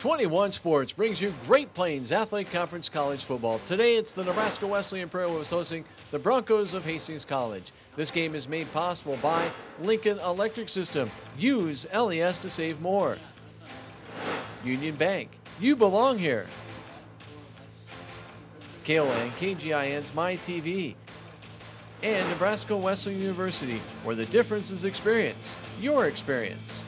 21 Sports brings you Great Plains Athletic Conference College football. Today it's the Nebraska Wesleyan Prairie Wolves hosting the Broncos of Hastings College. This game is made possible by Lincoln Electric System. Use LES to save more. Union Bank. You belong here. KON, KGIN's MyTV. And Nebraska Wesleyan University, where the difference is experience. Your experience.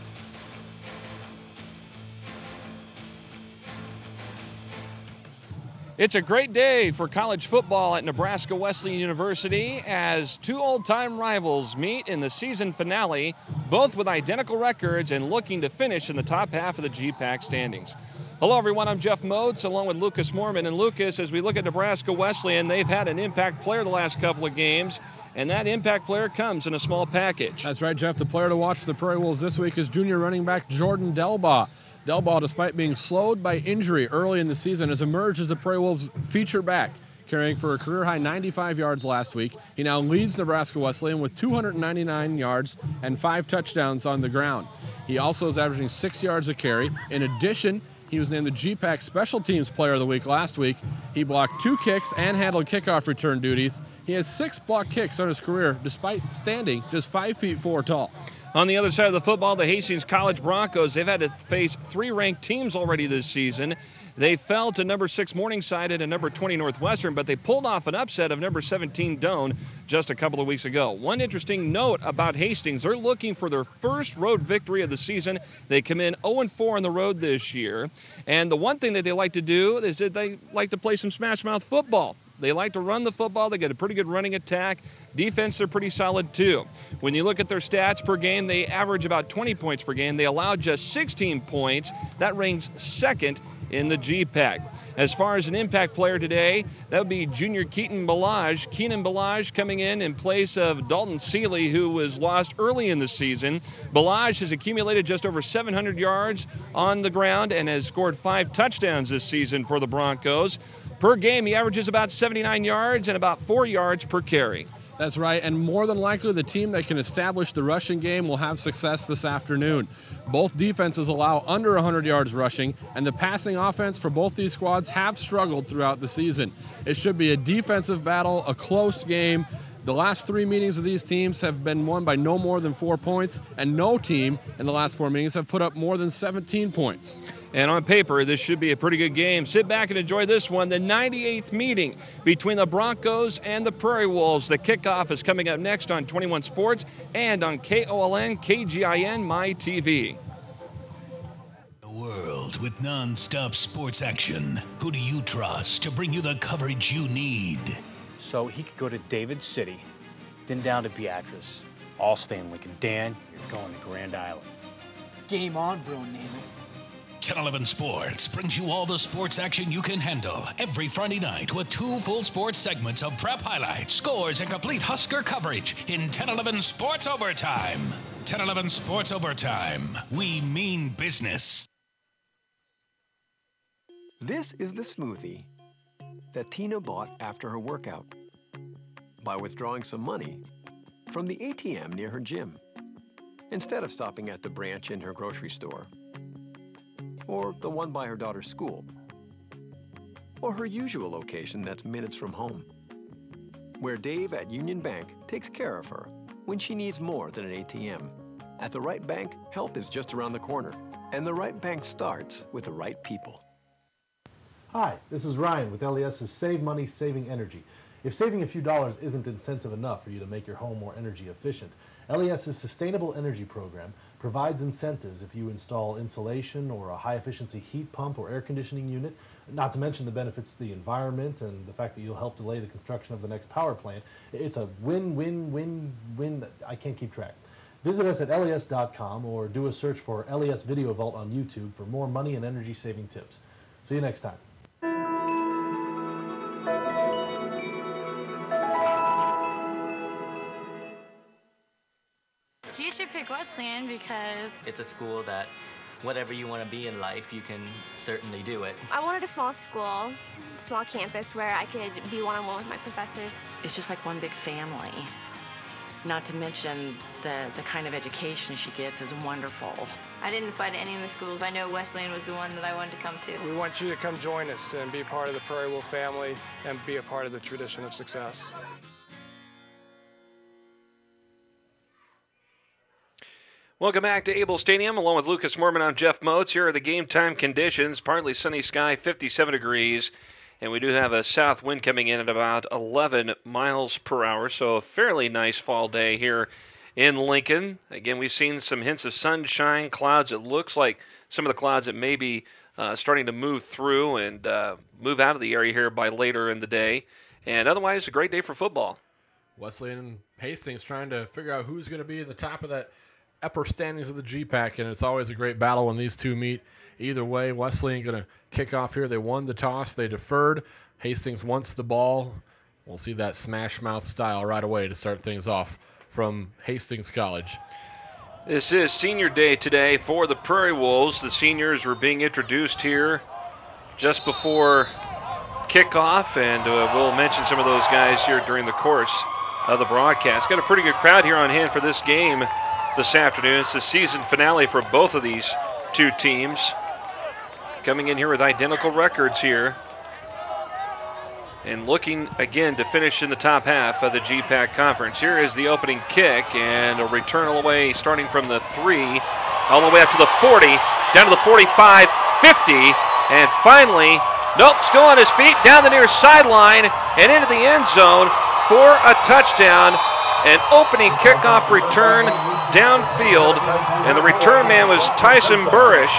It's a great day for college football at Nebraska Wesleyan University as two old-time rivals meet in the season finale, both with identical records and looking to finish in the top half of the GPAC standings. Hello, everyone. I'm Jeff Moats, along with Lucas Mormon. And Lucas, as we look at Nebraska Wesleyan, they've had an impact player the last couple of games, and that impact player comes in a small package. That's right, Jeff. The player to watch for the Prairie Wolves this week is junior running back Jordan Delbaugh. Delbaugh, despite being slowed by injury early in the season, has emerged as the Prairie Wolves' feature back, carrying for a career-high 95 yards last week. He now leads Nebraska Wesleyan with 299 yards and 5 touchdowns on the ground. He also is averaging 6 yards a carry. In addition, he was named the GPAC Special Teams Player of the Week last week. He blocked 2 kicks and handled kickoff return duties. He has 6 blocked kicks on his career, despite standing just 5'4" tall. On the other side of the football, the Hastings College Broncos, they've had to face 3 ranked teams already this season. They fell to number 6 Morningside and number 20 Northwestern, but they pulled off an upset of number 17 Doane just a couple of weeks ago. One interesting note about Hastings, they're looking for their first road victory of the season. They come in 0-4 on the road this year. And the one thing that they like to do is that they like to play some smash-mouth football. They like to run the football. They get a pretty good running attack. Defense, they're pretty solid, too. When you look at their stats per game, they average about 20 points per game. They allow just 16 points. That ranks second in the GPAC. As far as an impact player today, that would be junior Keenan Balaj coming in place of Dalton Seeley, who was lost early in the season. Balaj has accumulated just over 700 yards on the ground and has scored 5 touchdowns this season for the Broncos. Per game, he averages about 79 yards and about 4 yards per carry. That's right, and more than likely the team that can establish the rushing game will have success this afternoon. Both defenses allow under 100 yards rushing, and the passing offense for both these squads have struggled throughout the season. It should be a defensive battle, a close game. The last 3 meetings of these teams have been won by no more than 4 points, and no team in the last 4 meetings have put up more than 17 points. And on paper, this should be a pretty good game. Sit back and enjoy this one, the 98th meeting between the Broncos and the Prairie Wolves. The kickoff is coming up next on 21 Sports and on KOLN, KGIN, MyTV. A world with non-stop sports action. Who do you trust to bring you the coverage you need? So he could go to David City, then down to Beatrice. All stay in Lincoln. Dan, you're going to Grand Island. Game on, bro, name it. 1011 Sports brings you all the sports action you can handle every Friday night with 2 full sports segments of prep highlights, scores, and complete Husker coverage in 1011 Sports Overtime. 1011 Sports Overtime. We mean business. This is the smoothie that Tina bought after her workout by withdrawing some money from the ATM near her gym instead of stopping at the branch in her grocery store, or the one by her daughter's school, or her usual location that's minutes from home, where Dave at Union Bank takes care of her when she needs more than an ATM. At the right bank, help is just around the corner, and the right bank starts with the right people. Hi, this is Ryan with LES's Save Money, Saving Energy. If saving a few dollars isn't incentive enough for you to make your home more energy efficient, LES's Sustainable Energy Program provides incentives if you install insulation or a high-efficiency heat pump or air conditioning unit, not to mention the benefits to the environment and the fact that you'll help delay the construction of the next power plant. It's a win-win-win-win. I can't keep track. Visit us at les.com or do a search for LES Video Vault on YouTube for more money and energy-saving tips. See you next time. You should pick Wesleyan because it's a school that whatever you want to be in life, you can certainly do it. I wanted a small school, small campus where I could be one-on-one with my professors. It's just like one big family. not to mention the kind of education she gets is wonderful. I didn't apply to any of the schools. I know Wesleyan was the one that I wanted to come to. We want you to come join us and be part of the Prairie Wolf family and be a part of the tradition of success. Welcome back to Able Stadium. Along with Lucas Mormon, I'm Jeff Moats. Here are the game time conditions. Partly sunny sky, 57 degrees. And we do have a south wind coming in at about 11 miles per hour. So a fairly nice fall day here in Lincoln. Again, we've seen some hints of sunshine, clouds. It looks like some of the clouds that may be starting to move through and move out of the area here by later in the day. And otherwise, a great day for football. Wesleyan and Hastings trying to figure out who's going to be at the top of that upper standings of the GPAC, and it's always a great battle when these two meet. Either way, Wesleyan going to kick off here. They won the toss. They deferred. Hastings wants the ball. We'll see that smash mouth style right away to start things off from Hastings College. This is senior day today for the Prairie Wolves. The seniors were being introduced here just before kickoff, and we'll mention some of those guys here during the course of the broadcast. Got a pretty good crowd here on hand for this game this afternoon. It's the season finale for both of these two teams. Coming in here with identical records here. And looking again to finish in the top half of the GPAC conference. Here is the opening kick and a return all the way starting from the 3, all the way up to the 40, down to the 45, 50, and finally, nope, still on his feet, down the near sideline and into the end zone for a touchdown. An opening kickoff return downfield, and the return man was Tyson Burrish.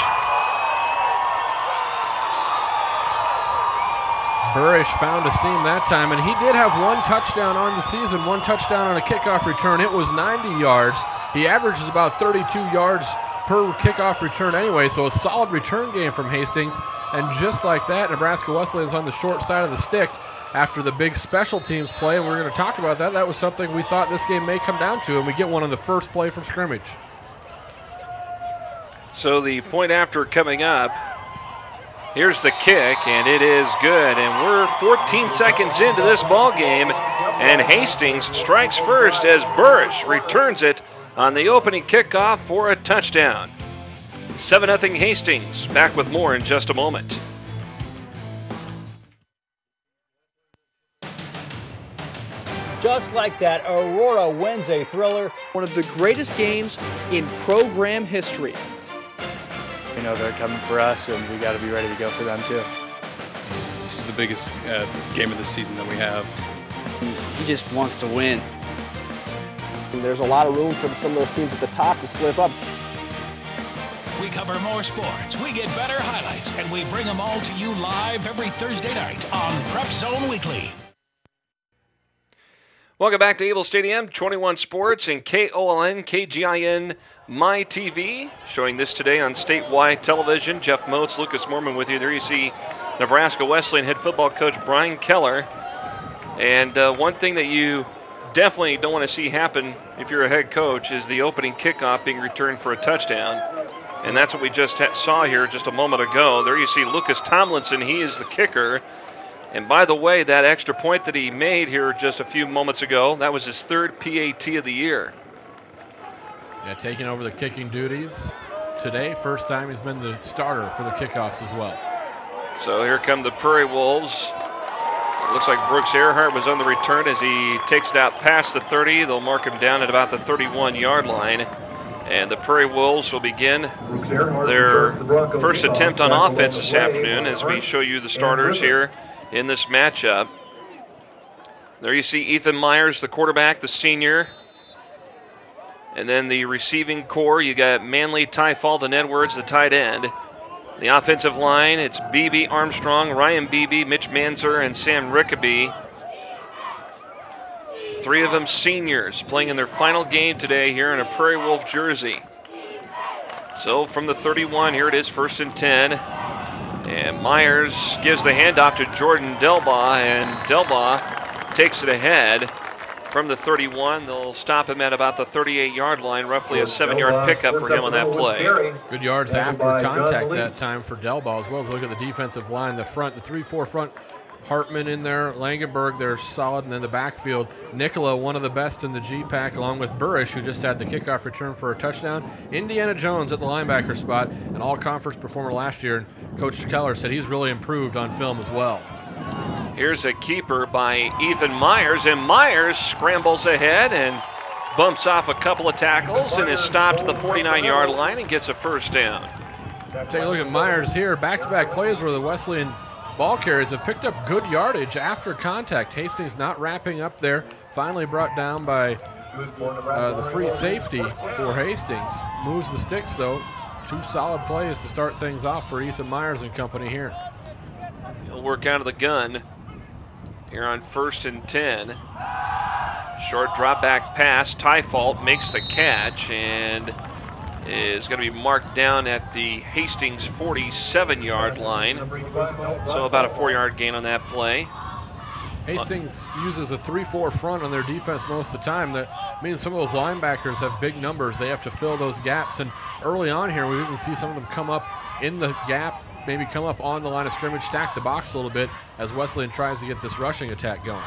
Burrish found a seam that time, and he did have one touchdown on the season, one touchdown on a kickoff return. It was 90 yards. He averages about 32 yards per kickoff return anyway, so a solid return game from Hastings. And just like that, Nebraska Wesleyan's on the short side of the stick after the big special teams play, and we're going to talk about that. That was something we thought this game may come down to, and we get one on the first play from scrimmage. So the point after coming up, here's the kick, and it is good. And we're 14 seconds into this ball game, and Hastings strikes first as Burrish returns it on the opening kickoff for a touchdown. 7-0 Hastings. Back with more in just a moment. Just like that, Aurora wins a thriller. One of the greatest games in program history. You know they're coming for us, and we got to be ready to go for them too. This is the biggest game of the season that we have. He just wants to win. And there's a lot of room for some of those teams at the top to slip up. We cover more sports, we get better highlights, and we bring them all to you live every Thursday night on Prep Zone Weekly. Welcome back to Able Stadium, 21 Sports and KOLN, KGIN, My TV. Showing this today on statewide television. Jeff Moats, Lucas Mormon with you. There you see Nebraska Wesleyan head football coach Brian Keller. And one thing that you definitely don't want to see happen if you're a head coach is the opening kickoff being returned for a touchdown. And that's what we just saw here just a moment ago. There you see Lucas Tomlinson. He is the kicker. And by the way, that extra point that he made here just a few moments ago, that was his third PAT of the year. Yeah, taking over the kicking duties today. First time he's been the starter for the kickoffs as well. So here come the Prairie Wolves. It looks like Brooks Earhart was on the return as he takes it out past the 30. They'll mark him down at about the 31-yard line. And the Prairie Wolves will begin their first attempt on offense this afternoon as we show you the starters here in this matchup. There you see Ethan Myers, the quarterback, the senior. And then the receiving core, you got Manley, Ty Falden Edwards, the tight end. The offensive line, it's B.B. Armstrong, Ryan Beebe, Mitch Manzer, and Sam Rickaby. Three of them seniors playing in their final game today here in a Prairie Wolf jersey. So from the 31, here it is, 1st and 10. And Myers gives the handoff to Jordan Delbaugh, and Delbaugh takes it ahead from the 31. They'll stop him at about the 38-yard line, roughly a 7-yard pickup for him on that play. Good yards after contact that time for Delbaugh, as well as look at the defensive line, the front, the 3-4 front Hartman in there, Langenberg, they're solid, and then the backfield, Nicola, one of the best in the G-Pack, along with Burrish, who just had the kickoff return for a touchdown. Indiana Jones at the linebacker spot, an all-conference performer last year, and Coach Keller said he's really improved on film as well. Here's a keeper by Ethan Myers, and Myers scrambles ahead and bumps off a couple of tackles and is stopped at the 49-yard line and gets a first down. Take a look at Myers here, back-to-back plays where the Wesleyan ball carriers have picked up good yardage after contact. Hastings not wrapping up there. Finally brought down by the free safety for Hastings. Moves the sticks, though. 2 solid plays to start things off for Ethan Myers and company here. He'll work out of the gun here on 1st and 10. Short drop back pass. Tyfault makes the catch and is going to be marked down at the Hastings 47-yard line. So about a 4-yard gain on that play. Hastings uses a 3-4 front on their defense most of the time. That means some of those linebackers have big numbers. They have to fill those gaps. And early on here, we even see some of them come up in the gap, maybe come up on the line of scrimmage, stack the box a little bit as Wesleyan tries to get this rushing attack going.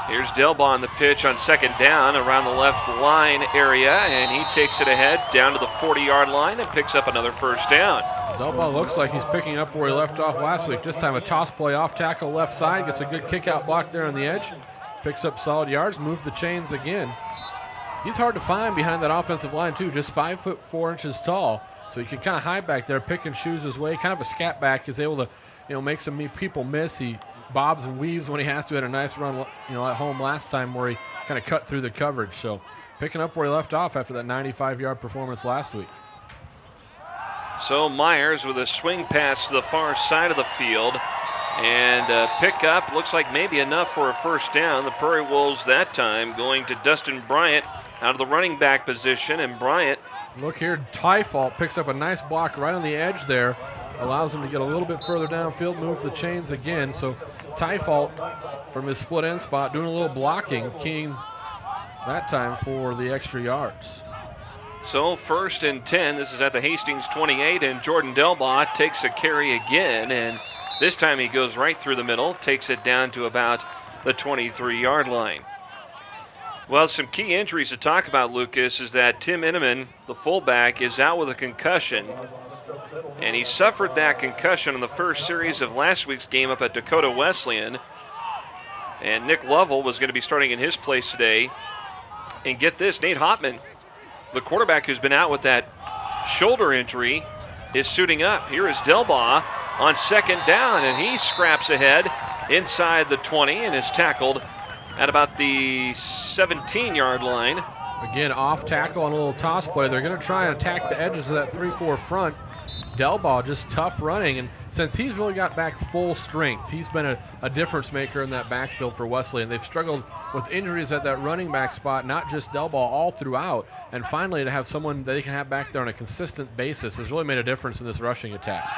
Here's Delbaugh on the pitch on 2nd down around the left line area, and he takes it ahead down to the 40-yard line and picks up another first down. Delbaugh looks like he's picking up where he left off last week. This time a toss play off tackle left side, gets a good kick out block there on the edge, picks up solid yards, moves the chains again. He's hard to find behind that offensive line too, just 5 foot 4 inches tall, so he can kind of hide back there, pick and choose his way, kind of a scat back, is able to make some people miss. He bobs and weaves when he has to. Had a nice run, at home last time where he kind of cut through the coverage. So picking up where he left off after that 95-yard performance last week. So Myers with a swing pass to the far side of the field and pick up. Looks like maybe enough for a first down. The Prairie Wolves that time going to Dustin Bryant out of the running back position, and Bryant. Look here, Tyfault picks up a nice block right on the edge there. Allows him to get a little bit further downfield, moves the chains again. So Tyfault from his split end spot doing a little blocking, keying that time for the extra yards. So 1st and 10, this is at the Hastings 28, and Jordan Delbaugh takes a carry again, and this time he goes right through the middle, takes it down to about the 23-yard line. Well, some key injuries to talk about, Lucas, is that Tim Inneman, the fullback, is out with a concussion. And he suffered that concussion in the first series of last week's game up at Dakota Wesleyan. And Nick Lovell was going to be starting in his place today. And get this, Nate Hopman, the quarterback who's been out with that shoulder injury, is suiting up. Here is Delbaugh on 2nd down, and he scraps ahead inside the 20 and is tackled at about the 17-yard line. Again, off tackle on a little toss play. They're going to try and attack the edges of that 3-4 front. Delbaugh just tough running, and since he's really got back full strength, he's been a difference maker in that backfield for Wesleyan. They've struggled with injuries at that running back spot, not just Delbaugh, all throughout. And finally, to have someone that they can have back there on a consistent basis has really made a difference in this rushing attack.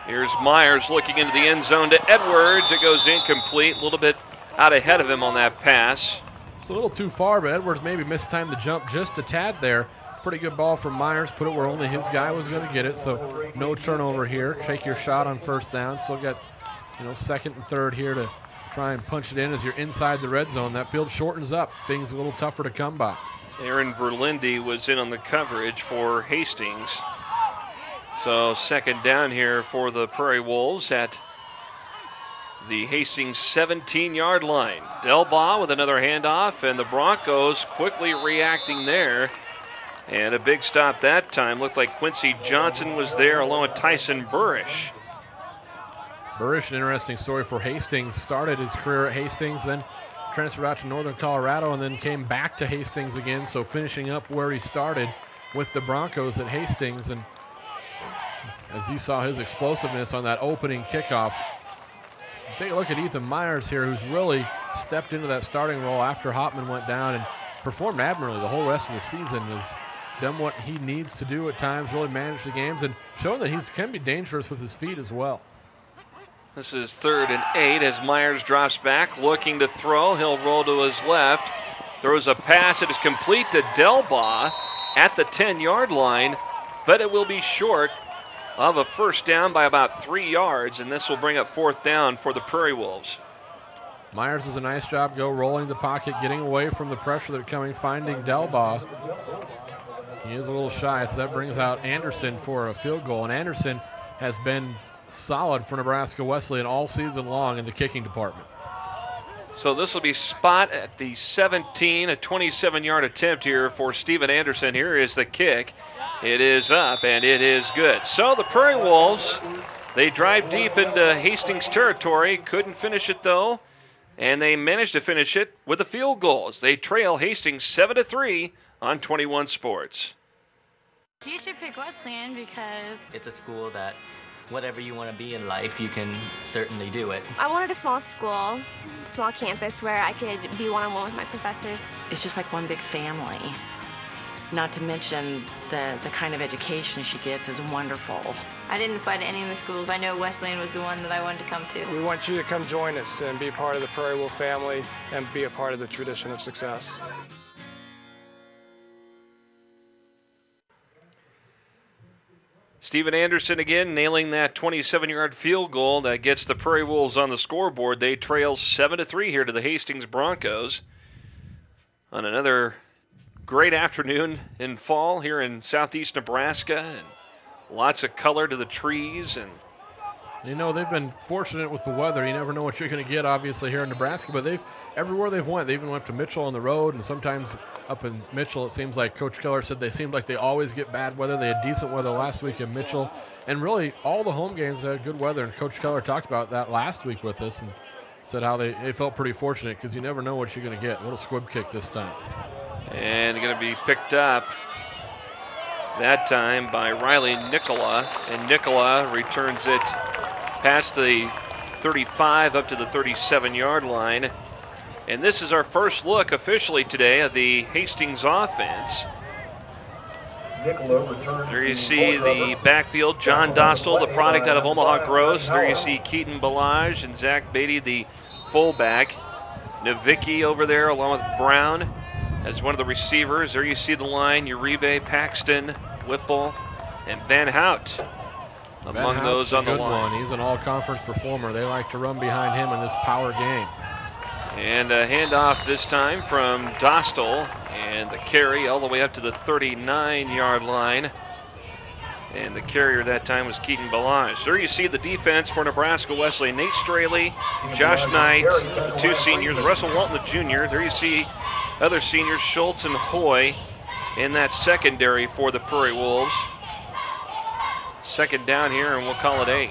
Here's Myers looking into the end zone to Edwards. It goes incomplete, a little bit out ahead of him on that pass. It's a little too far, but Edwards maybe mistimed the jump just a tad there. Pretty good ball from Myers, put it where only his guy was going to get it, so no turnover here. Take your shot on 1st down. Still got 2nd and 3rd here to try and punch it in as you're inside the red zone. That field shortens up. Things a little tougher to come by. Aaron Verlinde was in on the coverage for Hastings. So 2nd down here for the Prairie Wolves at the Hastings 17-yard line. Delbaugh with another handoff, and the Broncos quickly reacting there. And a big stop that time. Looked like Quincy Johnson was there along with Tyson Burrish. Burrish, an interesting story for Hastings. Started his career at Hastings, then transferred out to Northern Colorado, and then came back to Hastings again. So finishing up where he started with the Broncos at Hastings. And as you saw his explosiveness on that opening kickoff, take a look at Ethan Myers here, who's really stepped into that starting role after Hopman went down and performed admirably the whole rest of the season. Has done what he needs to do at times, really manage the games, and shown that he can be dangerous with his feet as well. This is 3rd and 8 as Myers drops back, looking to throw. He'll roll to his left, throws a pass. It is complete to Delbaugh at the 10-yard line, but it will be short of a first down by about 3 yards, and this will bring up fourth down for the Prairie Wolves. Myers does a nice job rolling the pocket, getting away from the pressure that's coming, finding Delbaugh. He is a little shy, so that brings out Anderson for a field goal. And Anderson has been solid for Nebraska Wesleyan all season long in the kicking department. So this will be spot at the 17, a 27-yard attempt here for Steven Anderson. Here is the kick. It is up, and it is good. So the Prairie Wolves, they drive deep into Hastings territory. Couldn't finish it, though, and they managed to finish it with a field goal as they trail Hastings 7-3 on 21 Sports. You should pick Wesleyan because it's a school that whatever you want to be in life, you can certainly do it. I wanted a small school, small campus where I could be one-on-one with my professors. It's just like one big family. Not to mention the kind of education she gets is wonderful. I didn't apply to any of the schools. I know Wesleyan was the one that I wanted to come to. We want you to come join us and be part of the Prairie Wolf family and be a part of the tradition of success. Steven Anderson again nailing that 27-yard field goal that gets the Prairie Wolves on the scoreboard. They trail 7-3 here to the Hastings Broncos on another great afternoon in fall here in southeast Nebraska, and lots of color to the trees. And you know, they've been fortunate with the weather. You never know what you're going to get, obviously, here in Nebraska, but everywhere they've went, they even went to Mitchell on the road, and sometimes up in Mitchell, it seems like Coach Keller said they seemed like they always get bad weather. They had decent weather last week in Mitchell, and really all the home games had good weather, and Coach Keller talked about that last week with us and said how they felt pretty fortunate because you never know what you're going to get. A little squib kick this time. And going to be picked up that time by Riley Nicola, and Nicola returns it past the 35 up to the 37-yard line. And this is our first look officially today of the Hastings offense. There you see the backfield, John Dostal, the product out of Omaha Gross. There you see Keaton Balaj and Zach Beatty, the fullback. Navicki over there along with Brown as one of the receivers. There you see the line, Uribe, Paxton, Whipple, and Van Hout among those on the line. He's an all-conference performer. They like to run behind him in this power game. And a handoff this time from Dostal, and the carry all the way up to the 39-yard line. And the carrier that time was Keaton Balaj. There you see the defense for Nebraska Wesleyan. Nate Straley, Josh Knight, the two seniors, Russell Walton, the junior. There you see other seniors, Schultz and Hoy, in that secondary for the Prairie Wolves. Second down here, and we'll call it 8.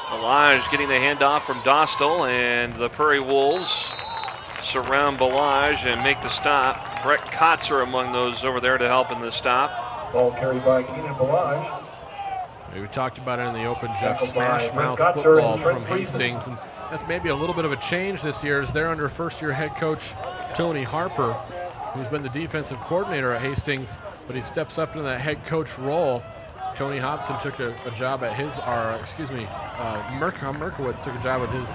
Balaj getting the handoff from Dostal, and the Prairie Wolves surround Balaj and make the stop. Brett Kotzer among those over there to help in the stop. Ball carried by Keenan Balaj. We talked about it in the open, Jeff. Smash mouth football from Hastings, and that's maybe a little bit of a change this year as they're under first-year head coach Tony Harper, who's been the defensive coordinator at Hastings, but he steps up into that head coach role. Tony Hobson took a job at his, Merkowitz took a job at his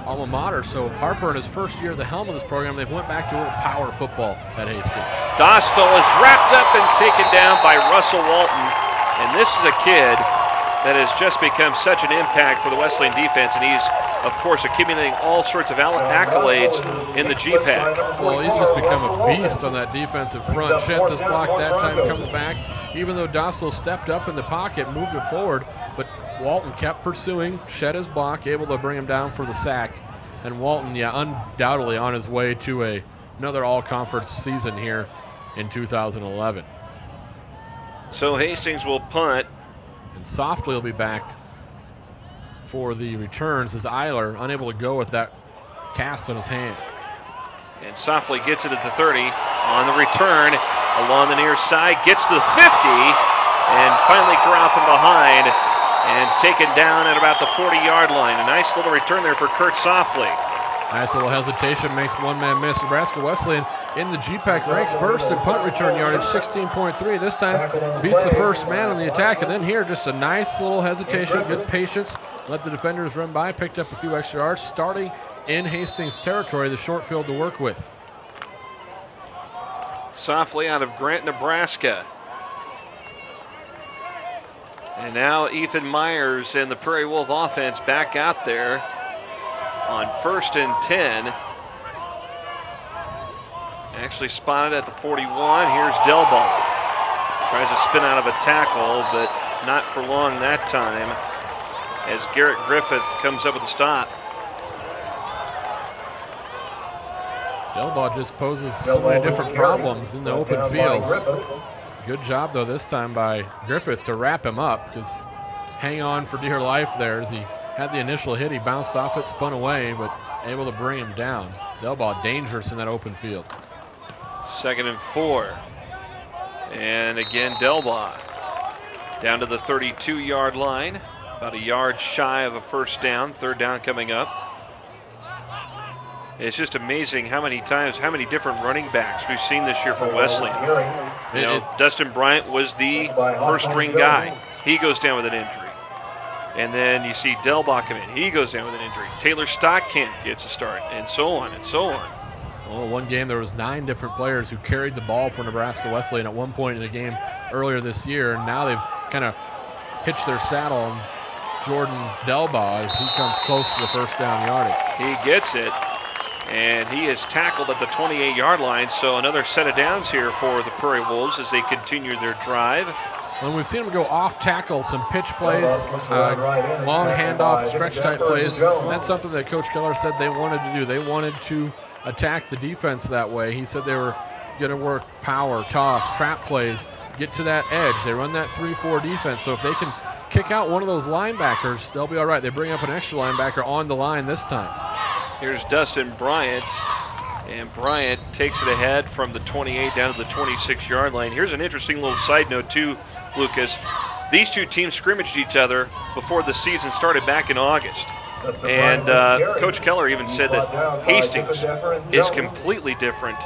alma mater. So Harper in his first year at the helm of this program, they've went back to a little power football at Hastings. Dostal is wrapped up and taken down by Russell Walton. And this is a kid that has just become such an impact for the Wesleyan defense, and he's, of course, accumulating all sorts of accolades in the GPAC. Well, he's just become a beast on that defensive front. Sheds his block that time, comes back. Even though Dostal stepped up in the pocket, moved it forward, but Walton kept pursuing, shed his block, able to bring him down for the sack. And Walton, undoubtedly on his way to another all-conference season here in 2011. So Hastings will punt. And Softly will be back for the returns as Eiler unable to go with that cast on his hand. And Softly gets it at the 30 on the return along the near side, gets to the 50, and finally corralled from behind and taken down at about the 40-yard line. A nice little return there for Kurt Softly. Nice little hesitation, makes the one-man miss. Nebraska Wesleyan in the GPAC ranks first in punt return yardage, 16.3. This time beats the first man on the attack, and then here just a nice little hesitation, good patience. Let the defenders run by, picked up a few extra yards, starting in Hastings territory, the short field to work with. Softly out of Grant, Nebraska. And now Ethan Myers and the Prairie Wolf offense back out there on 1st and 10. Actually spotted at the 41. Here's Delbaugh. Tries to spin out of a tackle, but not for long that time as Garrett Griffith comes up with a stop. Delbaugh just poses so many different problems in the open field. Good job, though, this time by Griffith to wrap him up, because hang on for dear life there as he had the initial hit. He bounced off it, spun away, but able to bring him down. Delbaugh dangerous in that open field. 2nd and 4. And again, Delbaugh down to the 32-yard line, about a yard shy of a first down. 3rd down coming up. It's just amazing how many different running backs we've seen this year for Wesleyan. You know, Dustin Bryant was the first-string guy. He goes down with an injury. And then you see Delbaugh come in. He goes down with an injury. Taylor Stockamp gets a start, and so on and so on. Well, one game there was 9 different players who carried the ball for Nebraska Wesleyan at one point in the game earlier this year, and now they've kind of hitched their saddle on Jordan Delbaugh as he comes close to the first down yardage. He gets it, and he is tackled at the 28-yard line, so another set of downs here for the Prairie Wolves as they continue their drive. When we've seen them go off tackle, some pitch plays, long handoff, stretch type plays, that's something that Coach Keller said they wanted to do. They wanted to attack the defense that way. He said they were going to work power, toss, trap plays, get to that edge. They run that 3-4 defense, so if they can kick out one of those linebackers, they'll be all right. They bring up an extra linebacker on the line this time. Here's Dustin Bryant, and Bryant takes it ahead from the 28 down to the 26-yard line. Here's an interesting little side note too, Lucas. These two teams scrimmaged each other before the season started back in August. And Coach Keller even said that Hastings is completely different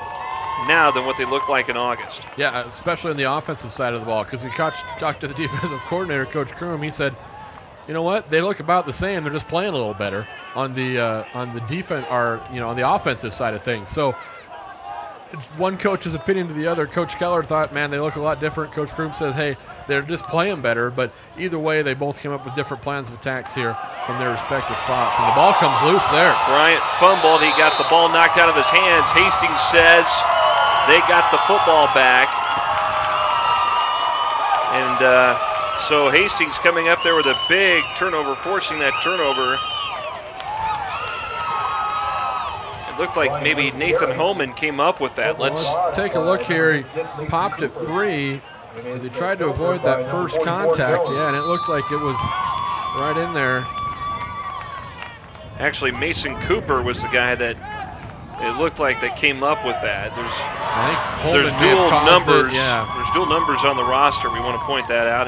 now than what they looked like in August. Yeah, especially on the offensive side of the ball, because we talked to the defensive coordinator, Coach Kroom. He said, you know what? They look about the same. They're just playing a little better on the defense, or on the offensive side of things. So one coach's opinion to the other. Coach Keller thought, man, they look a lot different. Coach Kroom says, hey, they're just playing better. But either way, they both came up with different plans of attacks here from their respective spots. And the ball comes loose there. Bryant fumbled. He got the ball knocked out of his hands. Hastings says they got the football back. And so Hastings coming up there with a big turnover, forcing that turnover. It looked like maybe Nathan Holman came up with that. Let's take a look here. He popped it free as he tried to avoid that first contact. Yeah, and it looked like it was right in there. Actually, Mason Cooper was the guy that it looked like that came up with that. There's dual numbers. There's dual numbers on the roster. We want to point that out.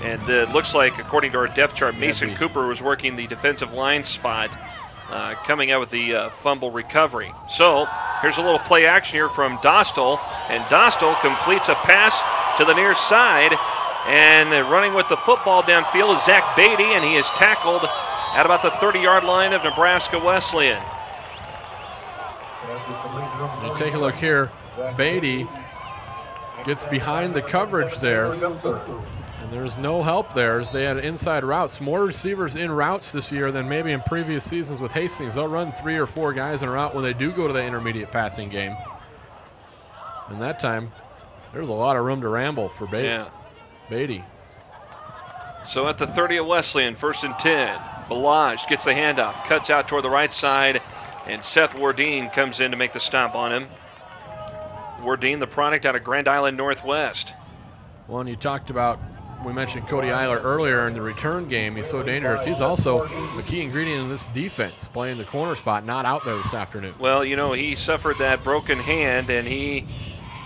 And it looks like, according to our depth chart, Mason Cooper was working the defensive line spot, coming out with the fumble recovery. So here's a little play action here from Dostal, and Dostal completes a pass to the near side, and running with the football downfield is Zach Beatty, and he is tackled at about the 30-yard line of Nebraska Wesleyan. You take a look here. Beatty gets behind the coverage there. And there's no help there as they had inside routes. More receivers in routes this year than maybe in previous seasons with Hastings. They'll run 3 or 4 guys in a route when they do go to the intermediate passing game. And that time, there's a lot of room to ramble for Bates. Yeah. Beatty. So at the 30 of Wesleyan, 1st and 10. Balaj gets the handoff, cuts out toward the right side, and Seth Wardeen comes in to make the stop on him. Wardeen, the product out of Grand Island Northwest. Well, and you talked about, we mentioned Cody Eiler earlier in the return game. He's so dangerous. He's also a key ingredient in this defense, playing the corner spot, not out there this afternoon. Well, he suffered that broken hand, and he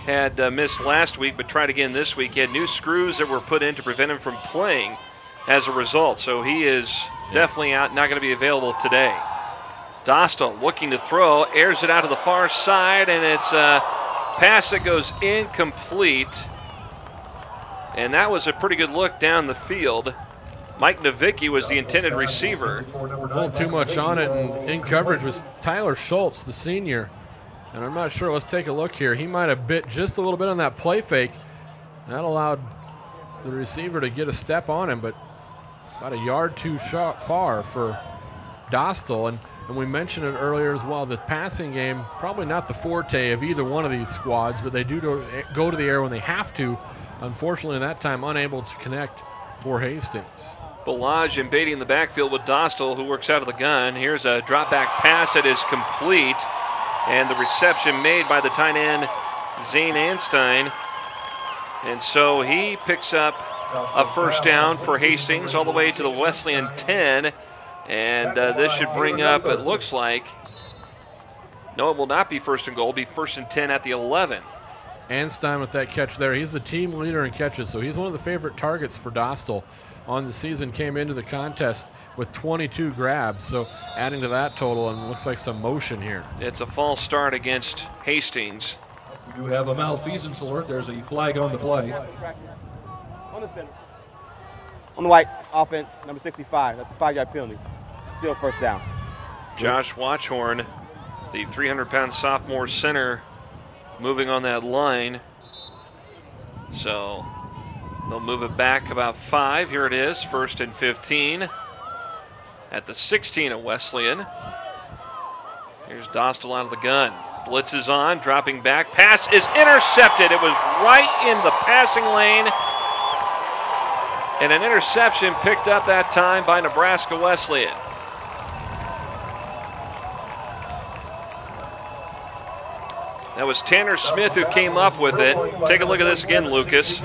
had missed last week but tried again this week. He had new screws that were put in to prevent him from playing as a result. So he is definitely out, not going to be available today. Dostal looking to throw, airs it out to the far side, and it's a pass that goes incomplete. And that was a pretty good look down the field. Mike Nowicki was the intended receiver. A little too much on it, and in coverage was Tyler Schultz, the senior. And I'm not sure. Let's take a look here. He might have bit just a little bit on that play fake. That allowed the receiver to get a step on him, but about a yard too far for Dostal. And we mentioned it earlier as well, the passing game, probably not the forte of either one of these squads, but they do go to the air when they have to. Unfortunately, that time unable to connect for Hastings. Balaj invading the backfield with Dostal, who works out of the gun. Here's a drop back pass that is complete, and the reception made by the tight end, Zane Anstein. And so he picks up a first down for Hastings all the way to the Wesleyan 10. And this should bring up, it looks like, no, it will not be first and goal. It'll be first and 10 at the 11. Anstein with that catch there. He's the team leader in catches, so he's one of the favorite targets for Dostal on the season. Came into the contest with 22 grabs, so adding to that total, and looks like some motion here. It's a false start against Hastings. You have a malfeasance alert. There's a flag on the play. On the center. On the white, offense, number 65. That's a 5-yard penalty. Still first down. Josh Watchhorn, the 300-pound sophomore center, moving on that line. So they'll move it back about 5. Here it is, first and 15 at the 16 at Wesleyan. Here's Dostal out of the gun. Blitz is on, dropping back. Pass is intercepted. It was right in the passing lane. And an interception picked up that time by Nebraska Wesleyan. That was Tanner Smith who came up with it. Take a look at this again, Lucas.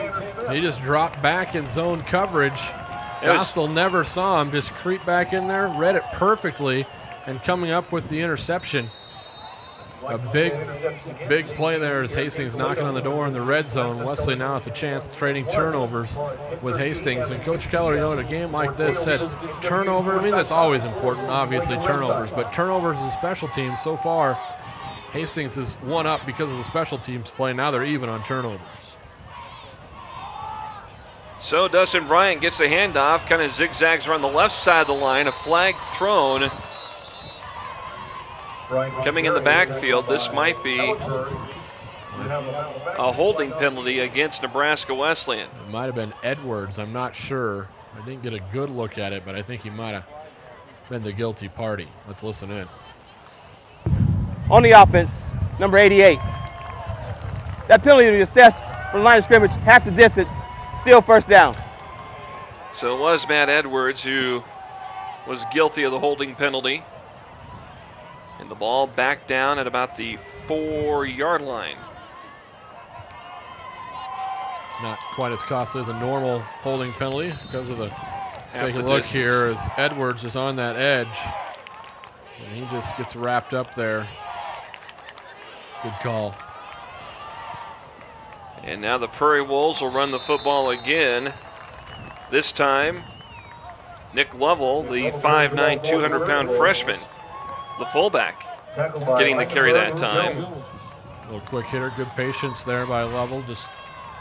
He just dropped back in zone coverage. Dostal never saw him, just creep back in there, read it perfectly, and coming up with the interception. A big play there as Hastings knocking on the door in the red zone. Wesley now with the chance trading turnovers with Hastings. And Coach Keller, you know, in a game like this said turnover, I mean, that's always important, obviously, turnovers. But turnovers in special teams, so far, Hastings is one up because of the special teams play. Now they're even on turnovers. So Dustin Bryant gets the handoff, kind of zigzags around the left side of the line. A flag thrown. Coming in the backfield, this might be a holding penalty against Nebraska Wesleyan. It might have been Edwards, I'm not sure. I didn't get a good look at it, but I think he might have been the guilty party. Let's listen in. On the offense, number 88. That penalty was assessed from the line of scrimmage, half the distance, still first down. So it was Matt Edwards who was guilty of the holding penalty. And the ball back down at about the 4-yard line. Not quite as costly as a normal holding penalty because of the, take a look distance here as Edwards is on that edge. And he just gets wrapped up there. Good call. And now the Prairie Wolves will run the football again. This time, Nick Lovell, the 5'9", 200-pound freshman, the fullback, getting the carry that time. A little quick hitter, good patience there by Lovell, just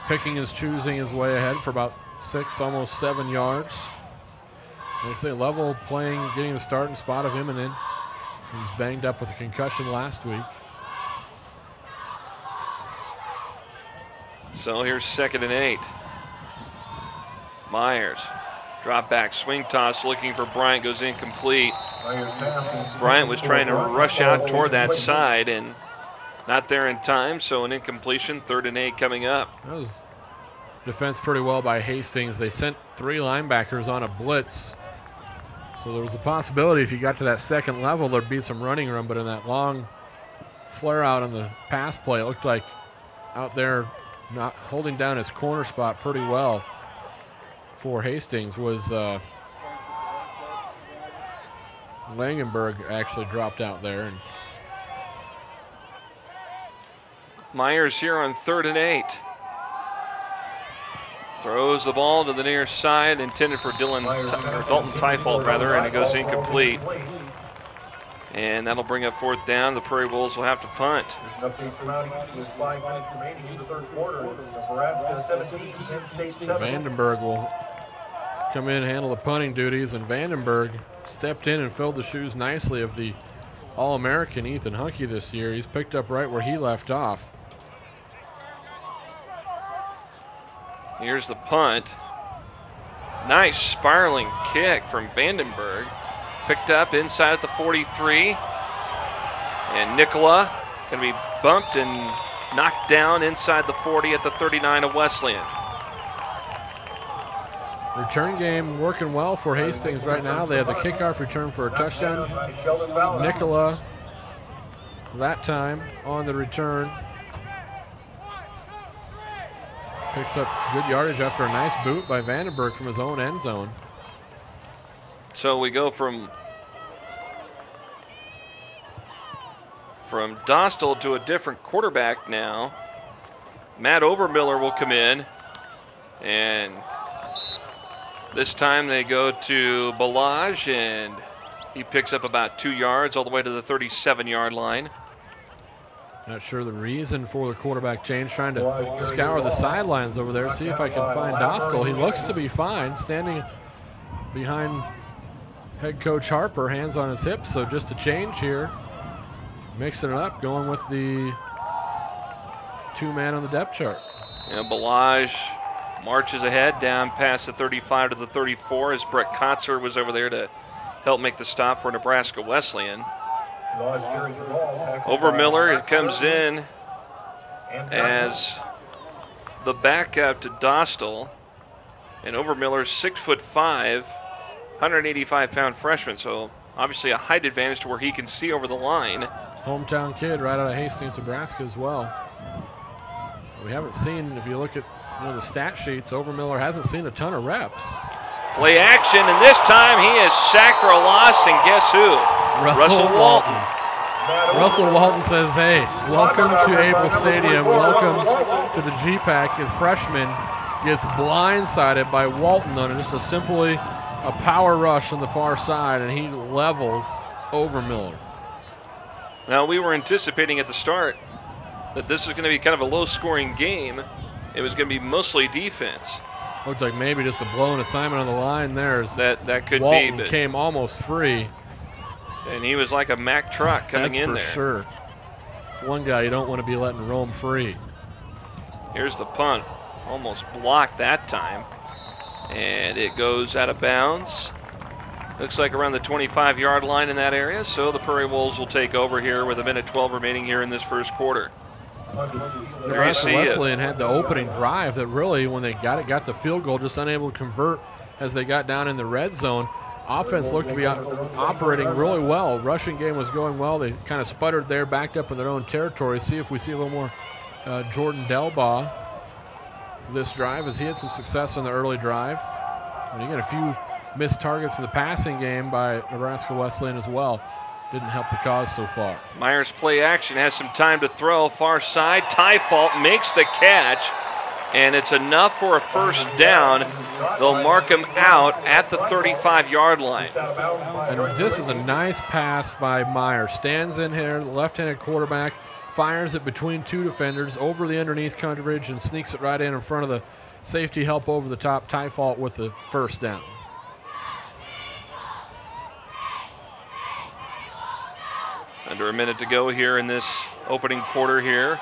picking and choosing his way ahead for about 6, almost 7 yards. Like I say, Lovell playing, getting the starting spot of Immonen. He was banged up with a concussion last week. So here's 2nd and 8. Myers, drop back, swing toss, looking for Bryant, goes incomplete. Bryant was trying to rush out toward that side and not there in time, so an incompletion, 3rd and 8 coming up. That was defense pretty well by Hastings. They sent 3 linebackers on a blitz. So there was a possibility if you got to that second level, there'd be some running room, but in that long flare out on the pass play, it looked like out there not holding down his corner spot pretty well for Hastings was Langenberg actually dropped out there. And Myers here on 3rd and 8. Throws the ball to the near side, intended for Dalton Tyfalt rather, and it goes incomplete. And that'll bring up 4th down. The Prairie Wolves will have to punt. Vandenberg will come in and handle the punting duties, and Vandenberg stepped in and filled the shoes nicely of the All-American Ethan Hunke this year. He's picked up right where he left off. Here's the punt. Nice spiraling kick from Vandenberg. Picked up inside at the 43. And Nicola going to be bumped and knocked down inside the 40 at the 39 of Wesleyan. Return game working well for Hastings right now. They have the kickoff return for a touchdown. Nicola, that time on the return, picks up good yardage after a nice boot by Vandenberg from his own end zone. So we go from Dostal to a different quarterback now. Matt Overmiller will come in, and this time they go to Balaj, and he picks up about 2 yards all the way to the 37-yard line. Not sure the reason for the quarterback change. Trying to scour the sidelines over there, see if I can find Dostal. He looks to be fine, standing behind head coach Harper, hands on his hips. So just a change here. Mixing it up, going with the 2-man on the depth chart. And Balaj marches ahead down past the 35 to the 34 as Brett Kotzer was over there to help make the stop for Nebraska Wesleyan. Overmiller comes in as the backup to Dostal. And Overmiller's 6'5", 185-pound freshman, so obviously a height advantage to where he can see over the line. Hometown kid right out of Hastings, Nebraska as well. We haven't seen, if you look at the stat sheets, Overmiller hasn't seen a ton of reps. Play action, and this time he is sacked for a loss, and guess who? Russell Walton. Russell Walton says, hey, welcome to Able Stadium, welcome to the GPAC. His freshman gets blindsided by Walton on just simply a power rush on the far side, and he levels Overmiller. Now, we were anticipating at the start that this is going to be kind of a low-scoring game. It was going to be mostly defense. Looked like maybe just a blown assignment on the line there. That could Walton be, but came almost free. And he was like a Mack truck coming in there. That's for sure. It's one guy you don't want to be letting roam free. Here's the punt. Almost blocked that time. And it goes out of bounds. Looks like around the 25-yard line in that area. So the Prairie Wolves will take over here with 1:12 remaining here in this first quarter. Nebraska Wesleyan had the opening drive that really, when they got the field goal, just unable to convert as they got down in the red zone. Offense looked to be operating really well. Rushing game was going well. They kind of sputtered there, backed up in their own territory. See if we see a little more Jordan Delbaugh this drive, as he had some success on the early drive. And he got a few missed targets in the passing game by Nebraska Wesleyan as well. Didn't help the cause so far. Myers play action, has some time to throw. Far side, Tyfault makes the catch, and it's enough for a first down. They'll mark him out at the 35-yard line. And this is a nice pass by Myers. Stands in here, the left-handed quarterback, fires it between two defenders, over the underneath coverage, and sneaks it right in front of the safety help over the top. Tyfault with the first down. Under a minute to go here in this opening quarter here.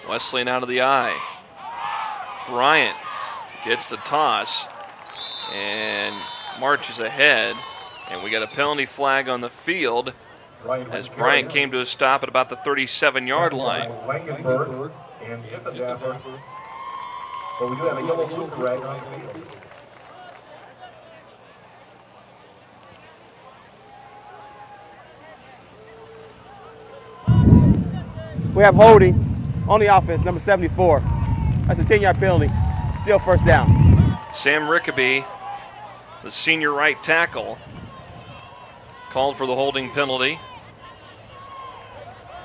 Wesleyan out of the eye. Bryant gets the toss and marches ahead. And we got a penalty flag on the field as Bryant came to a stop at about the 37-yard line. But we do have a yellow blue flag on the field. We have holding on the offense, number 74. That's a 10-yard penalty. Still first down. Sam Rickaby, the senior right tackle, called for the holding penalty.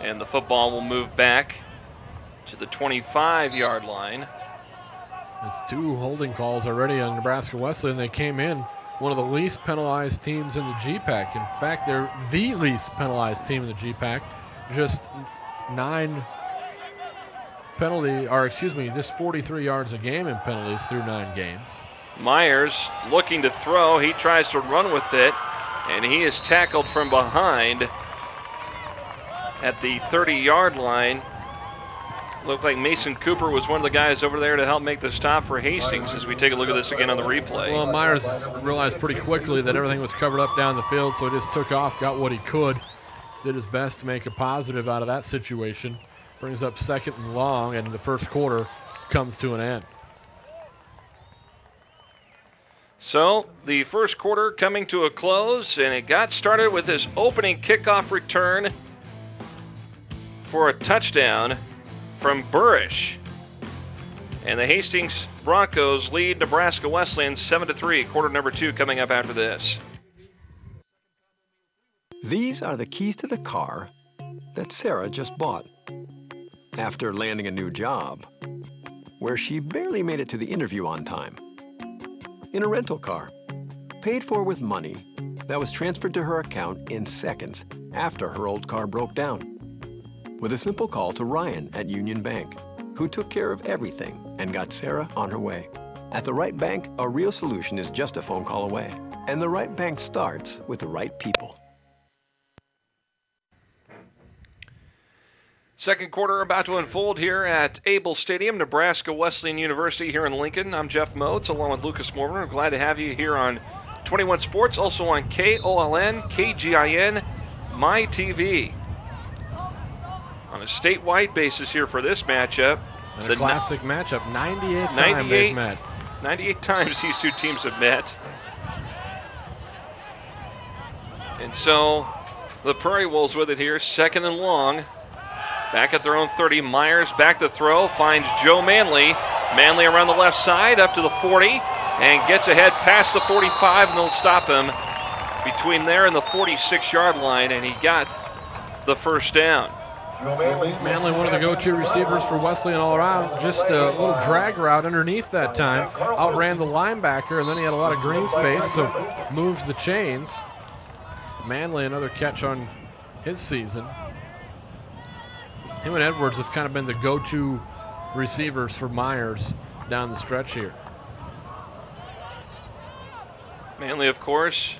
And the football will move back to the 25-yard line. It's two holding calls already on Nebraska Wesleyan. They came in one of the least penalized teams in the GPAC. In fact, they're the least penalized team in the GPAC. Just 43 yards a game in penalties through 9 games. Myers looking to throw. He tries to run with it, and he is tackled from behind at the 30-yard line Looked like Mason Cooper was one of the guys over there to help make the stop for Hastings as we take a look at this again on the replay. Well, Myers realized pretty quickly that everything was covered up down the field, so he just took off, got what he could, did his best to make a positive out of that situation. Brings up 2nd and long, and the first quarter comes to an end. So the first quarter coming to a close, and it got started with this opening kickoff return for a touchdown from Burrish. And the Hastings Broncos lead Nebraska Wesleyan 7-3. Quarter number 2 coming up after this. These are the keys to the car that Sarah just bought after landing a new job where she barely made it to the interview on time. In a rental car, paid for with money that was transferred to her account in seconds after her old car broke down. With a simple call to Ryan at Union Bank, who took care of everything and got Sarah on her way. At the right bank, a real solution is just a phone call away. And the right bank starts with the right people. Second quarter about to unfold here at Able Stadium, Nebraska Wesleyan University here in Lincoln. I'm Jeff Moats along with Lucas Morgan. We're glad to have you here on 21 Sports, also on KOLN, KGIN, MyTV. On a statewide basis here for this matchup. And a classic matchup, 98th time they've met. 98 times these two teams have met. And so the Prairie Wolves with it here, 2nd and long. Back at their own 30, Myers back to throw, finds Joe Manley. Manley around the left side, up to the 40, and gets ahead past the 45, and they'll stop him between there and the 46-yard line, and he got the first down. Manley, one of the go-to receivers for Wesleyan all around. Just a little drag route underneath that time. Outran the linebacker, and then he had a lot of green space, so moves the chains. Manley, another catch on his season. Him and Edwards have kind of been the go-to receivers for Myers down the stretch here. Manley, of course,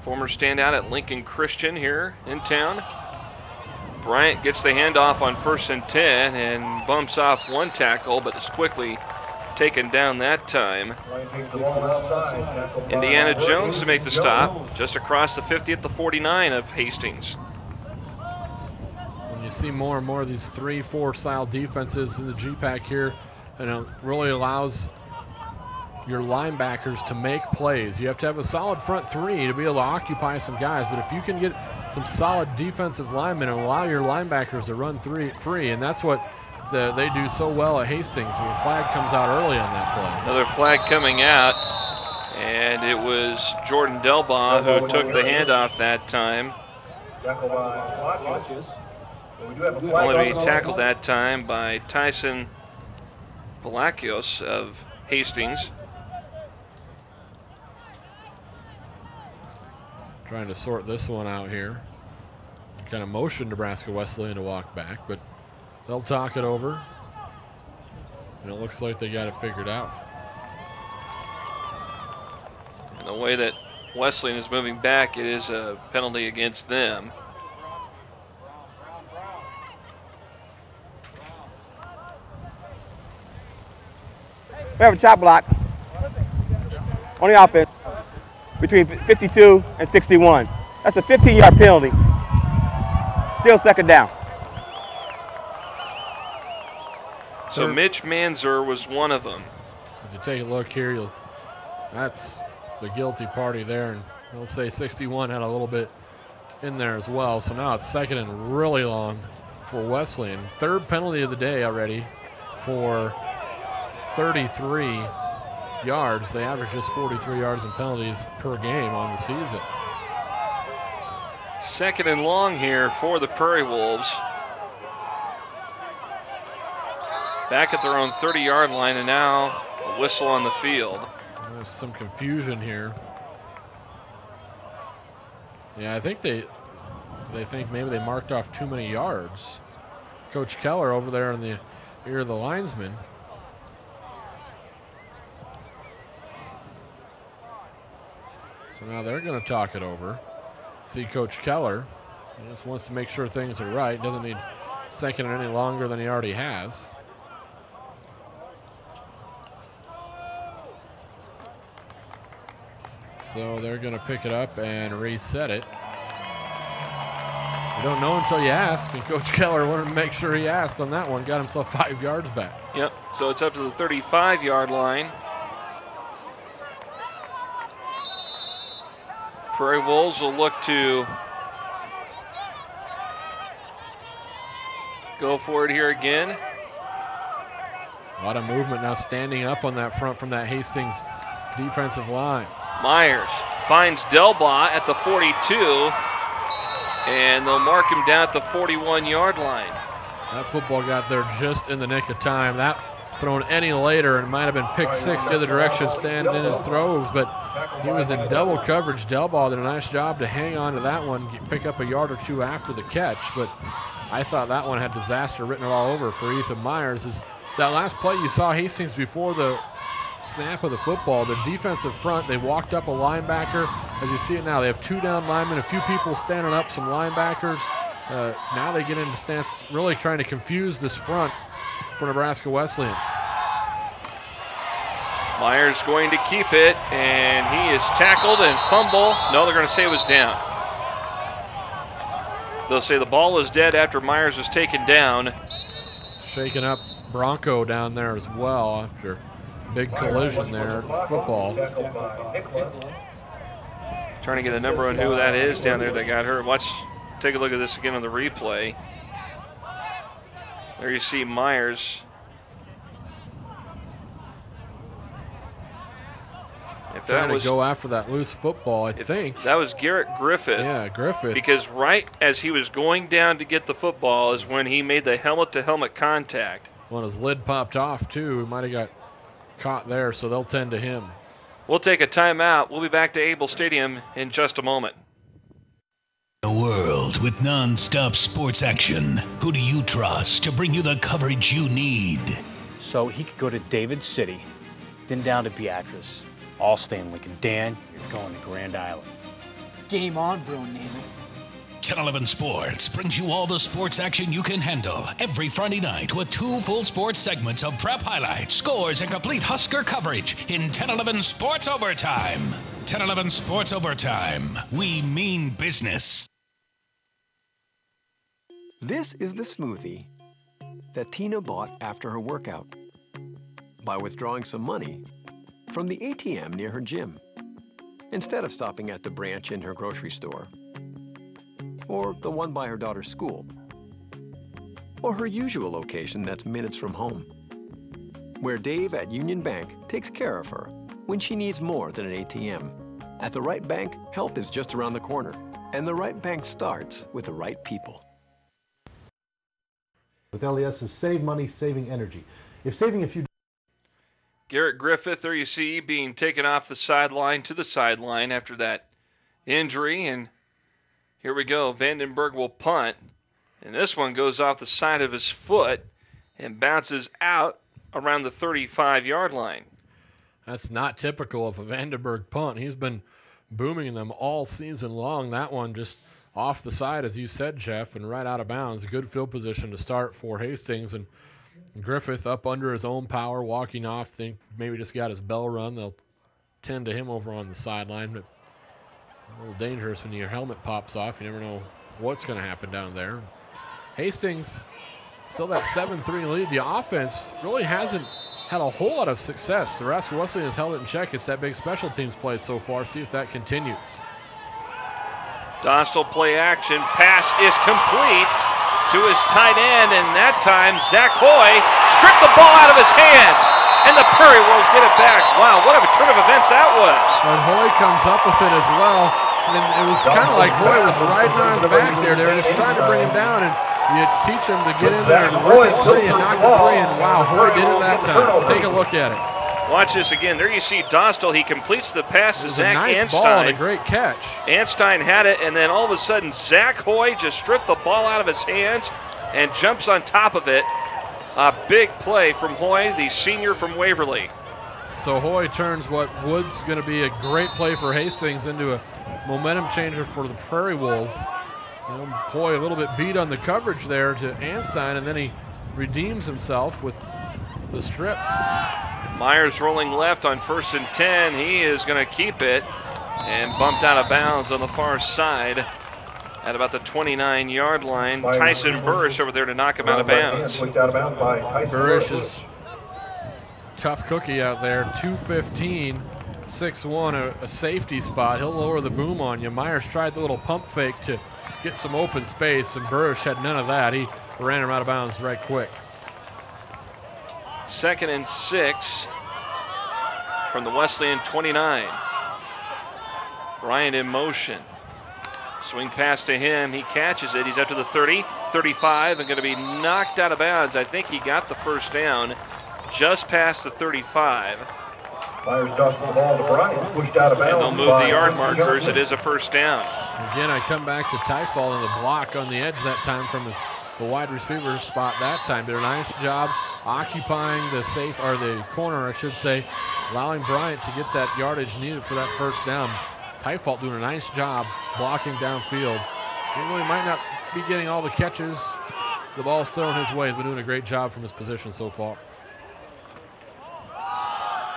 former standout at Lincoln Christian here in town. Bryant gets the handoff on 1st and 10 and bumps off one tackle, but is quickly taken down that time. Indiana Jones to make the stop, just across the 50 at the 49 of Hastings. When you see more and more of these 3-4 style defenses in the GPAC here, and it really allows your linebackers to make plays. You have to have a solid front 3 to be able to occupy some guys, but if you can get some solid defensive linemen and allow your linebackers to run free, and that's what they do so well at Hastings. So the flag comes out early on that play. Another flag coming out, and it was Jordan Delbaugh who took the handoff that time. Only to be tackled that time by Tyson Palacios of Hastings. Trying to sort this one out here. Kind of motion Nebraska Wesleyan to walk back, but they'll talk it over. And it looks like they got it figured out. And the way that Wesleyan is moving back, it is a penalty against them. We have a chop block on the offense between 52 and 61. That's a 15-yard penalty. Still 2nd down. So Mitch Manzer was one of them. As you take a look here, that's the guilty party there, and they'll say 61 had a little bit in there as well. So now it's 2nd and really long for Wesleyan. 3rd penalty of the day already for 33 yards. They average just 43 yards in penalties per game on the season. 2nd and long here for the Prairie Wolves. Back at their own 30-yard line, and now a whistle on the field. There's some confusion here. Yeah, I think they think maybe they marked off too many yards. Coach Keller over there in the ear of the linesman. So now they're going to talk it over. See Coach Keller. He just wants to make sure things are right. Doesn't need sinking it any longer than he already has. So they're going to pick it up and reset it. You don't know until you ask, and Coach Keller wanted to make sure he asked on that one, got himself 5 yards back. Yep, so it's up to the 35-yard line. Prairie Wolves will look to go for it here again. A lot of movement now standing up on that front from that Hastings defensive line. Myers finds Delbaugh at the 42, and they'll mark him down at the 41-yard line. That football got there just in the nick of time. That thrown any later, and it might have been pick six the other direction, standing in and throws, but he was in double coverage. Delbaugh did a nice job to hang on to that one, pick up a yard or two after the catch, but I thought that one had disaster written all over for Ethan Myers. Is that last play you saw Hastings before the snap of the football, the defensive front, they walked up a linebacker. As you see it now, they have 2 down linemen, a few people standing up, some linebackers. Now they get into stance, really trying to confuse this front for Nebraska Wesleyan. Myers going to keep it, and he is tackled and fumble. No, they're going to say it was down. They'll say the ball was dead after Myers was taken down. Shaking up Bronco down there as well after big collision there. Football. Trying to get a number on who that is down there that got hurt. Take a look at this again on the replay. There you see Myers. If trying to go after that loose football, I think. That was Garrett Griffith. Yeah, Griffith. Because right as he was going down to get the football is when he made the helmet-to-helmet contact. Well, his lid popped off, too. He might have got caught there, so they'll tend to him. We'll take a timeout. We'll be back to Able Stadium in just a moment. A world with non-stop sports action. Who do you trust to bring you the coverage you need? So he could go to David City, then down to Beatrice. All stay in Lincoln. Dan, you're going to Grand Island. Game on, bro, name it. 1011 Sports brings you all the sports action you can handle every Friday night with 2 full sports segments of prep highlights, scores, and complete Husker coverage in 1011 Sports Overtime. 1011 Sports Overtime. We mean business. This is the smoothie that Tina bought after her workout by withdrawing some money from the ATM near her gym, instead of stopping at the branch in her grocery store, or the one by her daughter's school, or her usual location that's minutes from home, where Dave at Union Bank takes care of her when she needs more than an ATM. At the right bank, help is just around the corner, and the right bank starts with the right people. With LES's Save Money, Saving Energy. If saving a few... Garrett Griffith, there you see, being taken off the sideline to the sideline after that injury. And here we go. Vandenberg will punt. And this one goes off the side of his foot and bounces out around the 35-yard line. That's not typical of a Vandenberg punt. He's been booming them all season long. That one just off the side, as you said, Jeff, and right out of bounds. A good field position to start for Hastings. And Griffith up under his own power, walking off. Think maybe just got his bell run. They'll tend to him over on the sideline. But a little dangerous when your helmet pops off. You never know what's going to happen down there. Hastings still that 7-3 lead. The offense really hasn't had a whole lot of success. Nebraska Wesleyan has held it in check. It's that big special teams play so far. See if that continues. Dostal play action. Pass is complete to his tight end, and that time Zach Hoy stripped the ball out of his hands, and the Prairie Wolves get it back. Wow, what a turn of events that was. And Hoy comes up with it as well. And it was kind of like Hoy was riding on his back there. They were just trying to bring him down, and you teach him to get in there and rip it free and knock it free, and wow, Hoy did it that time. Take a look at it. Watch this again. There you see Dostal. He completes the pass to Zach nice Anstein. Ball and a great catch. Anstein had it, and then all of a sudden, Zach Hoy just stripped the ball out of his hands and jumps on top of it. A big play from Hoy, the senior from Waverly. So Hoy turns what Wood's going to be a great play for Hastings into a momentum changer for the Prairie Wolves. Boy, a little bit beat on the coverage there to Anstein, and then he redeems himself with the strip. Myers rolling left on 1st and 10. He is going to keep it and bumped out of bounds on the far side at about the 29-yard line. Tyson Burrish over there to knock him out of bounds. Burrish is tough cookie out there, 215, 6'1", a safety spot. He'll lower the boom on you. Myers tried the little pump fake to get some open space, and Burrish had none of that. He ran him out of bounds right quick. 2nd and 6 from the Wesleyan 29. Bryant in motion. Swing pass to him. He catches it. He's up to the 30, 35, and going to be knocked out of bounds. I think he got the first down just past the 35. Myers tosses the ball to Bryant, pushed out of bounds. And they'll move the yard markers. It is a first down. Again, I come back to Tyfall in the block on the edge that time from the wide receiver spot that time. Did a nice job occupying the corner, I should say, allowing Bryant to get that yardage needed for that first down. Tyfall doing a nice job blocking downfield. Even though he might not be getting all the catches, the ball's thrown his way. He's been doing a great job from his position so far.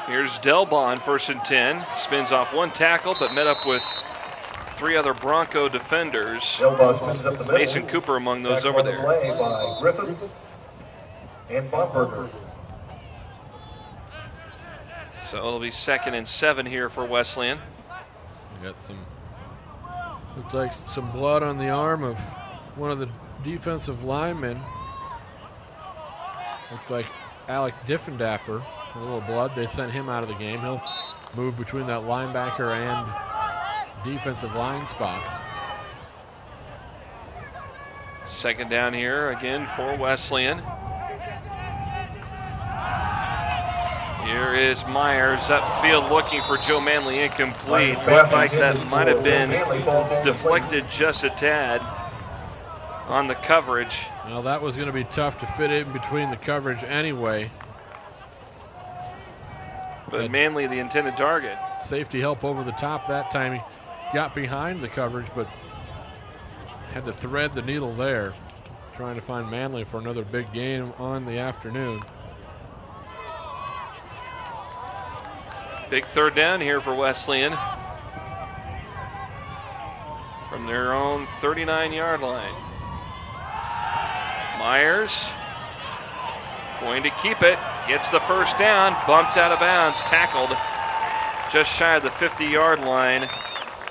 Here's Delbaugh on 1st and 10. Spins off one tackle, but met up with 3 other Bronco defenders. Mason Cooper among those over there. By Griffith and Bomberger. So it'll be 2nd and 7 here for Wesleyan. Got looked like some blood on the arm of one of the defensive linemen. Looked like Alec Diffendaffer, a little blood. They sent him out of the game. He'll move between that linebacker and defensive line spot. 2nd down here again for Wesleyan. Here is Myers upfield looking for Joe Manley, incomplete. Looked like that might have been deflected just a tad on the coverage. Well, that was going to be tough to fit in between the coverage anyway. But Manley, the intended target. Safety help over the top that time. He got behind the coverage, but had to thread the needle there. Trying to find Manley for another big game on the afternoon. Big 3rd down here for Wesleyan. From their own 39-yard line. Myers going to keep it. Gets the first down. Bumped out of bounds. Tackled just shy of the 50-yard line.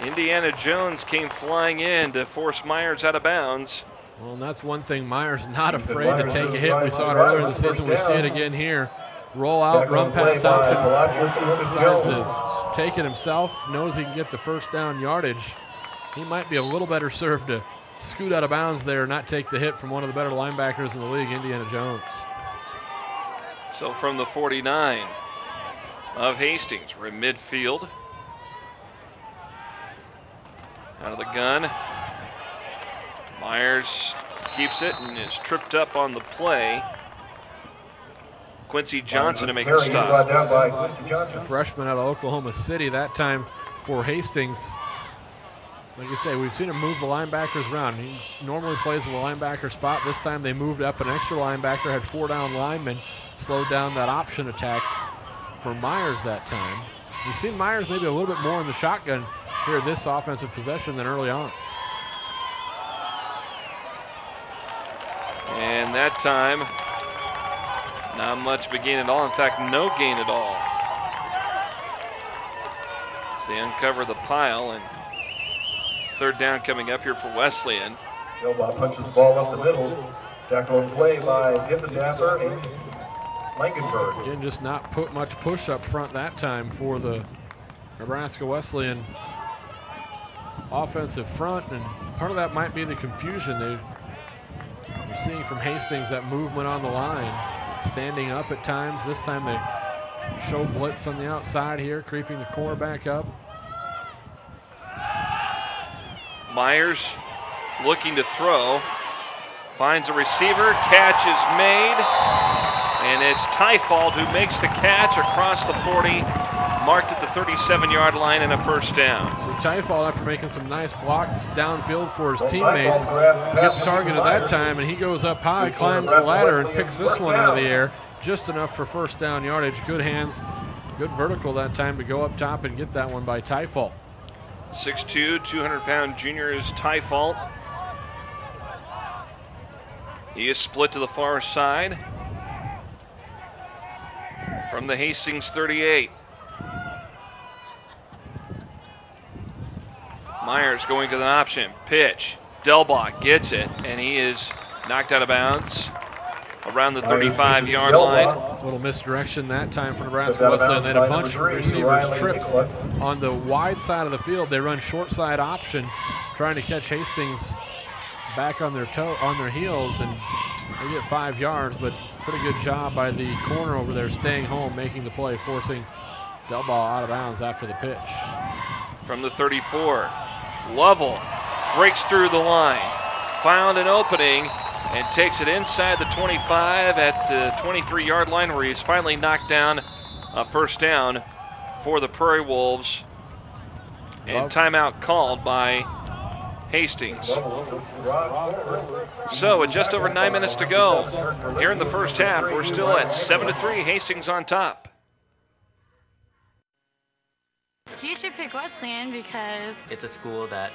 Indiana Jones came flying in to force Myers out of bounds. Well, and that's one thing. Myers not afraid to take a hit. We saw it earlier in the season. We see it again here. Roll out, run pass option. Decides to take it himself. Knows he can get the first down yardage. He might be a little better served to scoot out of bounds there, not take the hit from one of the better linebackers in the league, Indiana Jones. So from the 49 of Hastings, we're in midfield. Out of the gun. Myers keeps it and is tripped up on the play. Quincy Johnson to make the stop. A freshman out of Oklahoma City that time for Hastings. Like you say, we've seen him move the linebackers around. He normally plays in the linebacker spot. This time they moved up an extra linebacker, had 4 down linemen, slowed down that option attack for Myers that time. We've seen Myers maybe a little bit more in the shotgun here this offensive possession than early on. And that time, not much of a gain at all. In fact, no gain at all. As they uncover the pile, and 3rd down coming up here for Wesleyan. Delbaugh punches the ball up the middle. Tackle and play by Diffendaffer and Blankenberg. Again, just not put much push up front that time for the Nebraska Wesleyan offensive front, and part of that might be the confusion you're seeing from Hastings, that movement on the line, standing up at times. This time they show blitz on the outside here, creeping the cornerback up. Myers looking to throw, finds a receiver, catch is made, and it's Tyfald who makes the catch across the 40 marked at the 37-yard line and a first down. So Tyfall, after making some nice blocks downfield for his teammates, gets targeted that time, and he goes up high, climbs the ladder, and picks this one out of the air, just enough for first down yardage. Good hands, good vertical that time to go up top and get that one by Tyfall. 6'2", 200-pound junior is Tyfall. He is split to the far side from the Hastings 38. Myers going to the option. Pitch. Delbach gets it, and he is knocked out of bounds around the 35-yard line. A little misdirection that time for Nebraska Wesleyan. They had a bunch of receivers trips on the wide side of the field. They run short side option, trying to catch Hastings back on their heels, and they get 5 yards, but pretty good job by the corner over there staying home, making the play, forcing Delbach out of bounds after the pitch. From the 34, Lovell breaks through the line, found an opening, and takes it inside the 25 at the 23-yard line, where he's finally knocked down a first down for the Prairie Wolves. And timeout called by Hastings. So with just over 9 minutes to go here in the first half, we're still at 7-3, Hastings on top. You should pick Wesleyan because It's a school that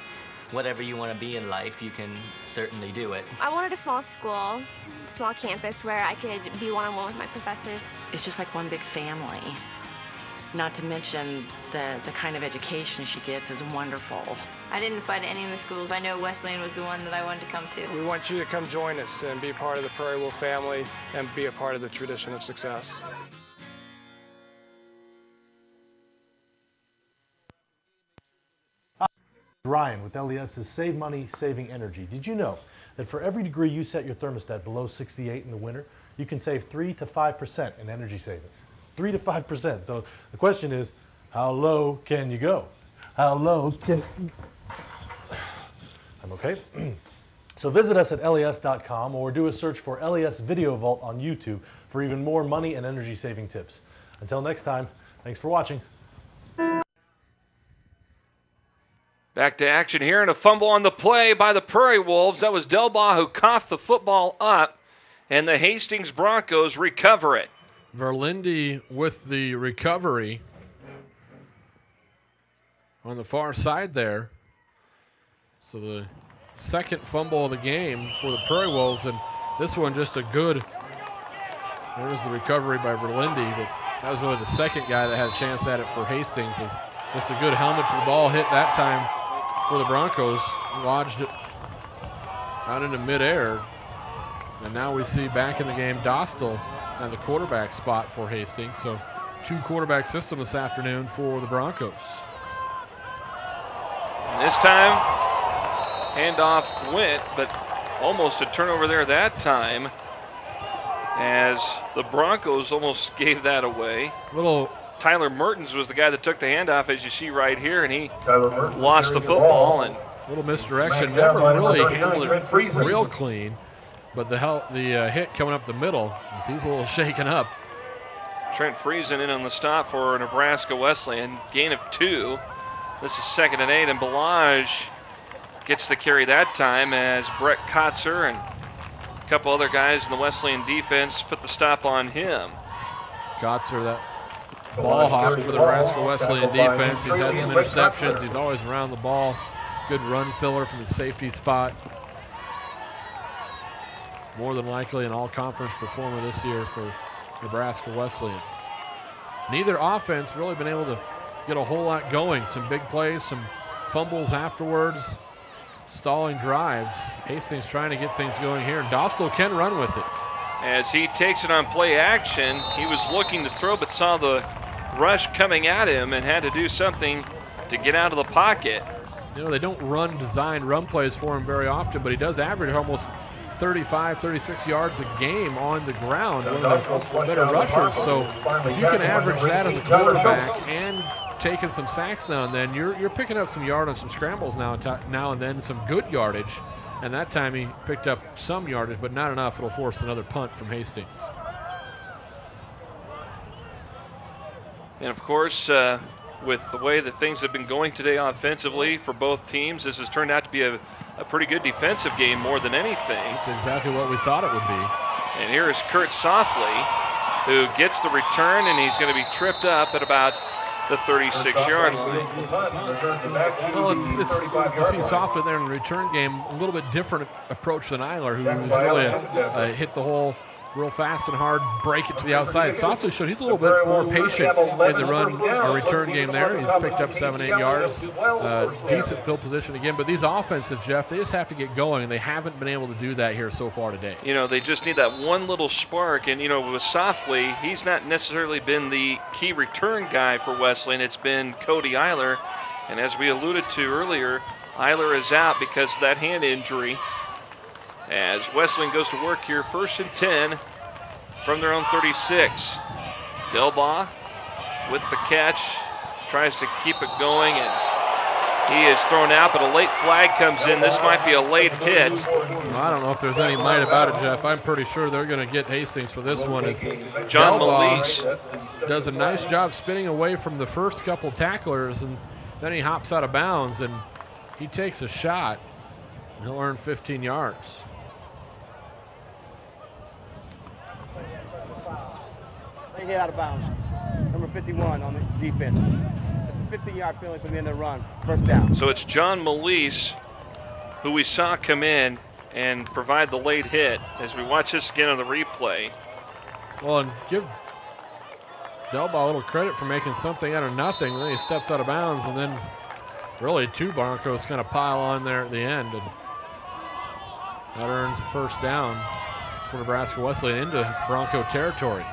whatever you want to be in life, you can certainly do it. I wanted a small school, small campus where I could be one-on-one with my professors. It's just like one big family. Not to mention the kind of education she gets is wonderful. I didn't apply to any of the schools. I know Wesleyan was the one that I wanted to come to. We want you to come join us and be part of the Prairie Wolf family and be a part of the tradition of success. Ryan with LES's Save Money, Saving Energy. Did you know that for every degree you set your thermostat below 68 in the winter, you can save 3 to 5% in energy savings? 3 to 5%. So the question is, how low can you go? How low can... I'm okay. So visit us at les.com or do a search for LES Video Vault on YouTube for even more money and energy saving tips. Until next time, thanks for watching. Back to action here, and a fumble on the play by the Prairie Wolves. That was Delbach who coughed the football up, and the Hastings Broncos recover it. Verlinde with the recovery on the far side there. So the second fumble of the game for the Prairie Wolves, and this one just a good, there's the recovery by Verlinde, but that was really the second guy that had a chance at it for Hastings. Is just a good helmet to the ball hit that time for the Broncos, lodged it out into midair. And now we see back in the game Dostal at the quarterback spot for Hastings. So 2 quarterback system this afternoon for the Broncos. And this time, handoff went, but almost a turnover there that time, as the Broncos almost gave that away. Tyler Mertens was the guy that took the handoff, as you see right here, and he lost the football. And little misdirection, never really handled it real clean, but the hit coming up the middle, he's a little shaken up. Trent Friesen in on the stop for Nebraska Wesleyan, gain of 2. This is 2nd and 8, and Balaj gets the carry that time as Brett Kotzer and a couple other guys in the Wesleyan defense put the stop on him. Kotzer, that ball hawk for the Nebraska Wesleyan defense. He's had some interceptions. He's always around the ball. Good run filler from the safety spot. More than likely an all-conference performer this year for Nebraska Wesleyan. Neither offense really been able to get a whole lot going. Some big plays, some fumbles afterwards, stalling drives. Hastings trying to get things going here, and Dostal can run with it. As he takes it on play action, he was looking to throw but saw the rush coming at him and had to do something to get out of the pocket. You know, they don't run designed run plays for him very often, but he does average almost 35, 36 yards a game on the ground. One of the better rushers. So if you can average that as a quarterback and taking some sacks now and then, you're picking up some yard on some scrambles now and then, some good yardage. And that time he picked up some yardage, but not enough. It'll force another punt from Hastings. And of course, with the way that things have been going today offensively for both teams, this has turned out to be a pretty good defensive game more than anything. That's exactly what we thought it would be. And here is Kurt Softly, who gets the return, and he's going to be tripped up at about the 36-yard line. Well, you see Softly there in the return game, a little bit different approach than Eiler, who was really hit the hole real fast and hard, break it to the outside. Softly showed he's a little bit more patient in the run or return game there. He's picked up 7-8 yards, decent field position again. But these offensive, Jeff, they just have to get going, and they haven't been able to do that here so far today. You know, they just need that one little spark. And, you know, with Softly, he's not necessarily been the key return guy for Wesleyan. It's been Cody Eiler. And as we alluded to earlier, Eiler is out because of that hand injury. As Wesleyan goes to work here, 1st and 10 from their own 36. Delbaugh with the catch, tries to keep it going, and he is thrown out, but a late flag comes in. This might be a late hit. Well, I don't know if there's any might about it, Jeff. I'm pretty sure they're going to get Hastings for this one. As John Melise does a nice job spinning away from the first couple tacklers, and then he hops out of bounds, and he takes a shot. He'll earn 15 yards. They hit out of bounds. Number 51 on the defense. It's a 15-yard penalty from the end of the run. 1st down. So it's John Melise, who we saw come in and provide the late hit. As we watch this again on the replay. Well, and give Delbaugh a little credit for making something out of nothing. Then he steps out of bounds, and then really 2 Broncos kind of pile on there at the end. And that earns a 1st down for Nebraska Wesleyan into Bronco territory.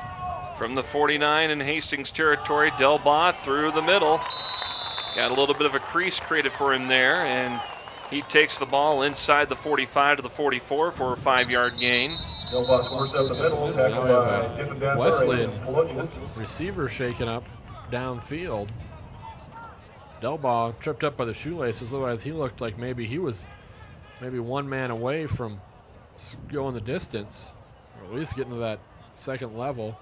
From the 49 in Hastings territory, Delbaugh through the middle. Got a little bit of a crease created for him there, and he takes the ball inside the 45 to the 44 for a 5-yard gain. Delbaugh's forced up the middle, tackled by Wesleyan receiver shaken up downfield. Delbaugh tripped up by the shoelaces, otherwise he looked like maybe he was one man away from going the distance, or at least getting to that second level.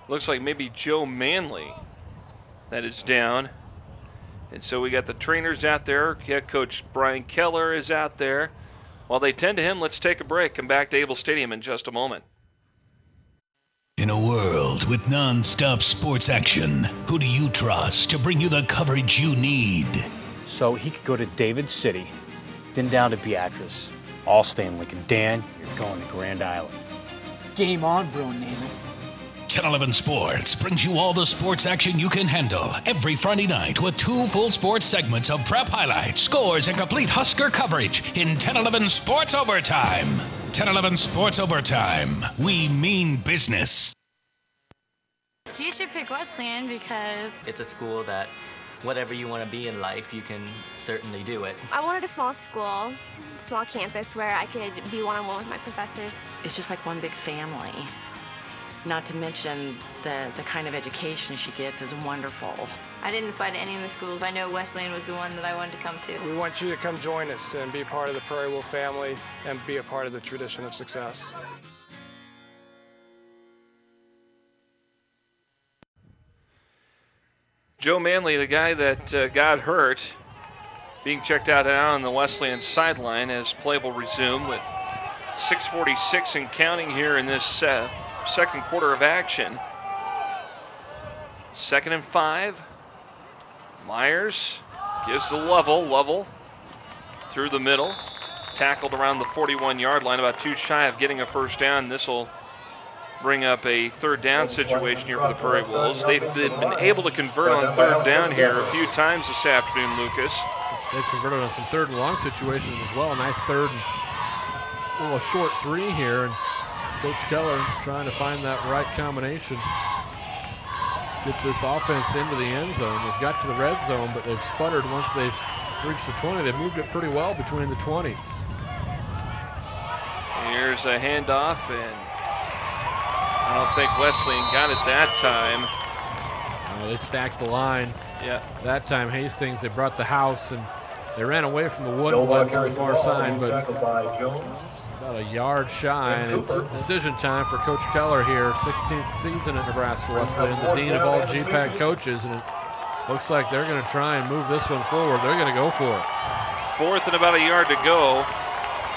Looks like maybe Joe Manley that is down. And so we got the trainers out there. Head coach Brian Keller is out there. While they tend to him, let's take a break. Come back to Able Stadium in just a moment. In a world with non-stop sports action, who do you trust to bring you the coverage you need? So he could go to David City, then down to Beatrice, all stay in Lincoln. Dan, you're going to Grand Island. Game on, bro, Neighbor. 1011 Sports brings you all the sports action you can handle every Friday night with 2 full sports segments of prep highlights, scores, and complete Husker coverage in 1011 Sports Overtime. 1011 Sports Overtime. We mean business. You should pick Wesleyan because It's a school that whatever you want to be in life, you can certainly do it. I wanted a small school, small campus where I could be one-on-one with my professors. It's just like one big family. Not to mention the kind of education she gets is wonderful. I didn't apply to any of the schools. I know Wesleyan was the one that I wanted to come to. We want you to come join us and be part of the Prairie Wolf family and be a part of the tradition of success. Joe Manley, the guy that got hurt, being checked out now on the Wesleyan sideline as play will resume with 6:46 and counting here in this second quarter of action. 2nd and 5. Myers gives the Lovell through the middle. Tackled around the 41-yard line, about 2 shy of getting a 1st down. This will bring up a 3rd down situation here for the Prairie Wolves. They've been able to convert on 3rd down here a few times this afternoon, Lucas. They've converted on some 3rd and long situations as well. Nice 3rd and a little short 3 here. And Coach Keller trying to find that right combination. Get this offense into the end zone. They've got to the red zone, but they've sputtered once they've reached the 20. They've moved it pretty well between the 20s. Here's a handoff, and I don't think Wesleyan got it that time. They stacked the line. Yeah. That time Hastings, they brought the house, and they ran away from the wood ones to the far side, but About a yard shy, and it's decision time for Coach Keller here. 16th season at Nebraska Wesleyan, the dean of all GPAC coaches, and it looks like they're going to try and move this one forward. They're going to go for it. 4th and about a yard to go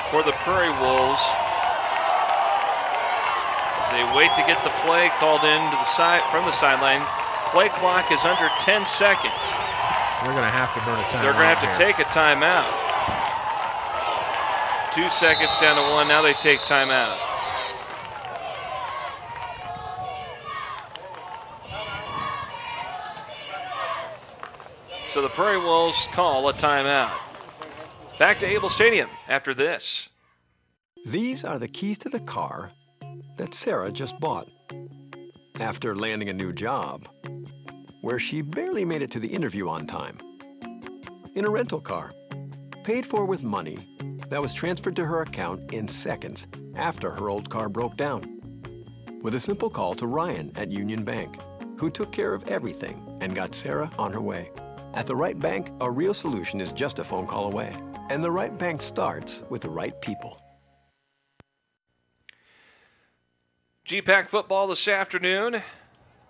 for the Prairie Wolves. As they wait to get the play called in to the side from the sideline. Play clock is under 10 seconds. They're going to have to burn a timeout. They're going to have to take a timeout. 2 seconds down to 1. Now they take timeout. So the Prairie Wolves call a timeout. Back to Able Stadium after this. These are the keys to the car that Sarah just bought. After landing a new job, where she barely made it to the interview on time. In a rental car, paid for with money that was transferred to her account in seconds after her old car broke down. With a simple call to Ryan at Union Bank, who took care of everything and got Sarah on her way. At the right bank, a real solution is just a phone call away. And the right bank starts with the right people. GPAC football this afternoon.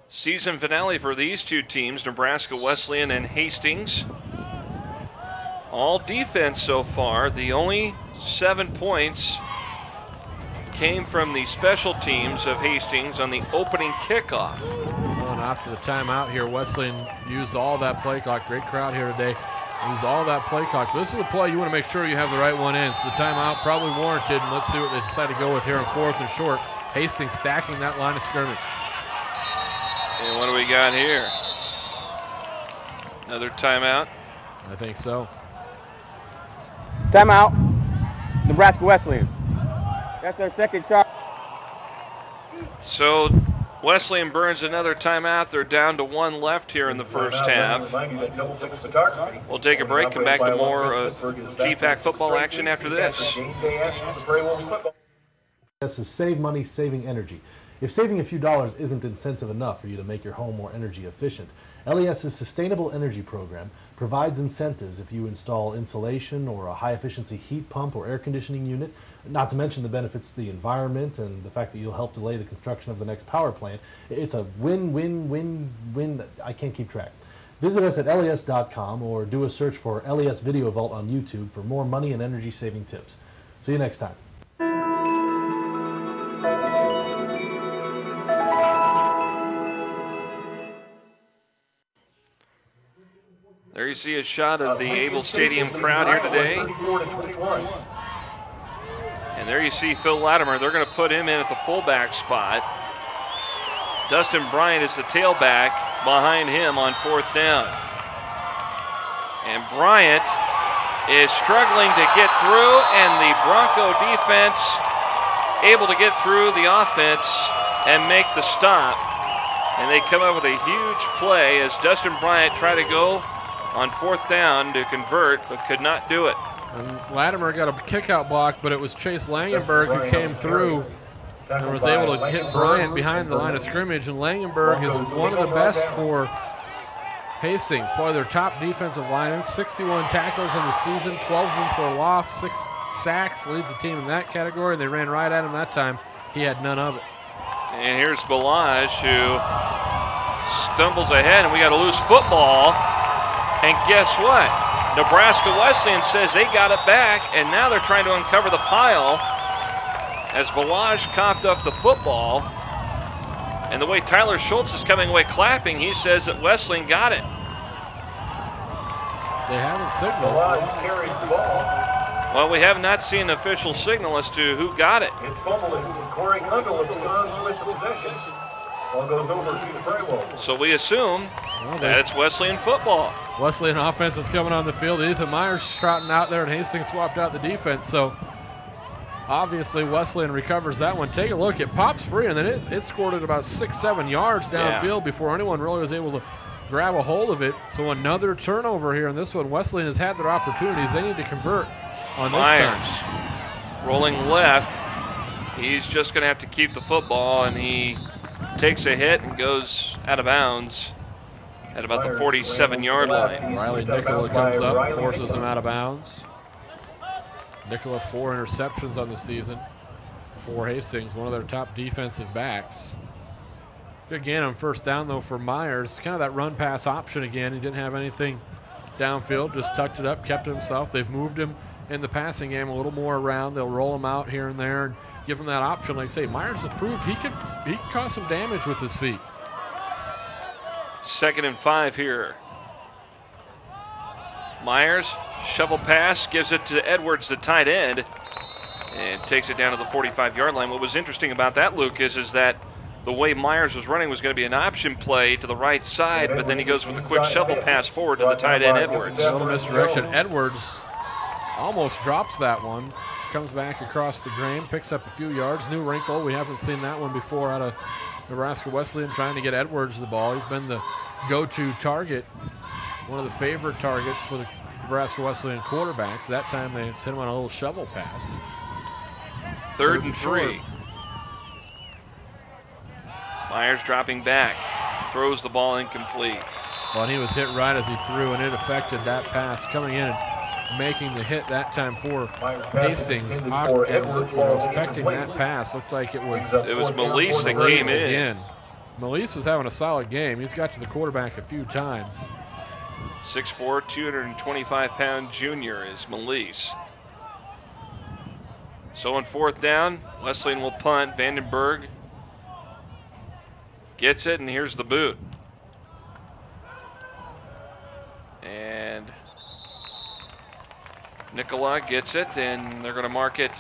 Season finale for these two teams, Nebraska Wesleyan and Hastings. All defense so far. The only 7 points came from the special teams of Hastings on the opening kickoff. Going after the timeout here, Wesleyan used all that play clock. Great crowd here today. Used all that play clock. This is a play you want to make sure you have the right one in. So the timeout probably warranted, and let's see what they decide to go with here on 4th and short. Hastings stacking that line of scrimmage. And what do we got here? Another timeout? I think so. Timeout, Nebraska Wesleyan. That's their second charge. So Wesleyan burns another timeout. They're down to 1 left here in the first half. We'll take a break, come back to more of GPAC football action after this. This is save money, saving energy. If saving a few dollars isn't incentive enough for you to make your home more energy efficient, LES's Sustainable Energy Program provides incentives if you install insulation or a high-efficiency heat pump or air conditioning unit, not to mention the benefits to the environment and the fact that you'll help delay the construction of the next power plant. It's a win-win-win-win. I can't keep track. Visit us at les.com or do a search for LES Video Vault on YouTube for more money and energy-saving tips. See you next time. There you see a shot of the Able Stadium crowd here today. And there you see Phil Latimer. They're going to put him in at the fullback spot. Dustin Bryant is the tailback behind him on 4th down. And Bryant is struggling to get through, and the Bronco defense able to get through the offense and make the stop. And they come up with a huge play as Dustin Bryant tried to go on 4th down to convert, but could not do it. And Latimer got a kick-out block, but it was Chase Langenberg who came through and was able to hit Bryant behind the line of scrimmage. And Langenberg is one of the best for Hastings, probably their top defensive lineman. 61 tackles in the season, 12 of them for a loss, 6 sacks, leads the team in that category. And they ran right at him that time. He had none of it. And here's Balaj, who stumbles ahead, and we got a loose football. And guess what? Nebraska Wesleyan says they got it back, and now they're trying to uncover the pile as Balaj coughed up the football. And the way Tyler Schultz is coming away clapping, he says that Wesleyan got it. They haven't signaled. Well, we have not seen an official signal as to who got it. It's fumbled, and Corey Kunkel is with possession. Ball goes over to the Prairie Wolves. So we assume that it's Wesleyan football. Wesleyan offense is coming on the field. Ethan Myers trotting out there, and Hastings swapped out the defense. So obviously Wesleyan recovers that one. Take a look. It pops free, and then it scored it about 6-7 yards downfield before anyone really was able to grab a hold of it. So another turnover here in this one. Wesleyan has had their opportunities. They need to convert on this time. Rolling left. He's just going to have to keep the football, and he takes a hit and goes out of bounds at about the 47-yard line. Riley Nicola comes up, forces him out of bounds. Nicola, 4 interceptions on the season for Hastings, one of their top defensive backs. Good gain on first down, though, for Myers. Kind of that run-pass option again. He didn't have anything downfield, just tucked it up, kept it himself. They've moved him in the passing game a little more around. They'll roll him out here and there and give him that option. Like I say, Myers has proved he can cause some damage with his feet. 2nd and 5 here. Myers, shovel pass, gives it to Edwards, the tight end, and takes it down to the 45-yard line. What was interesting about that, Lucas, is that the way Myers was running was going to be an option play to the right side, but then he goes with a quick shovel pass forward to the tight end, Edwards. A little misdirection. Edwards almost drops that one. Comes back across the grain, picks up a few yards. New wrinkle. We haven't seen that one before out of Nebraska Wesleyan, trying to get Edwards the ball. He's been the go-to target, one of the favorite targets for the Nebraska Wesleyan quarterbacks. That time they sent him on a little shovel pass. 3rd and 3. Myers dropping back, throws the ball incomplete. Well, and he was hit right as he threw, and it affected that pass. Coming in and making the hit that time for Hastings, affecting that pass. Looked like it was Melise that came in. Again. Melise was having a solid game. He's got to the quarterback a few times. 6'4", 225-pound junior is Melise. So on 4th down, Wesleyan will punt. Vandenberg gets it, and here's the boot. And Nicola gets it, and they're going to mark it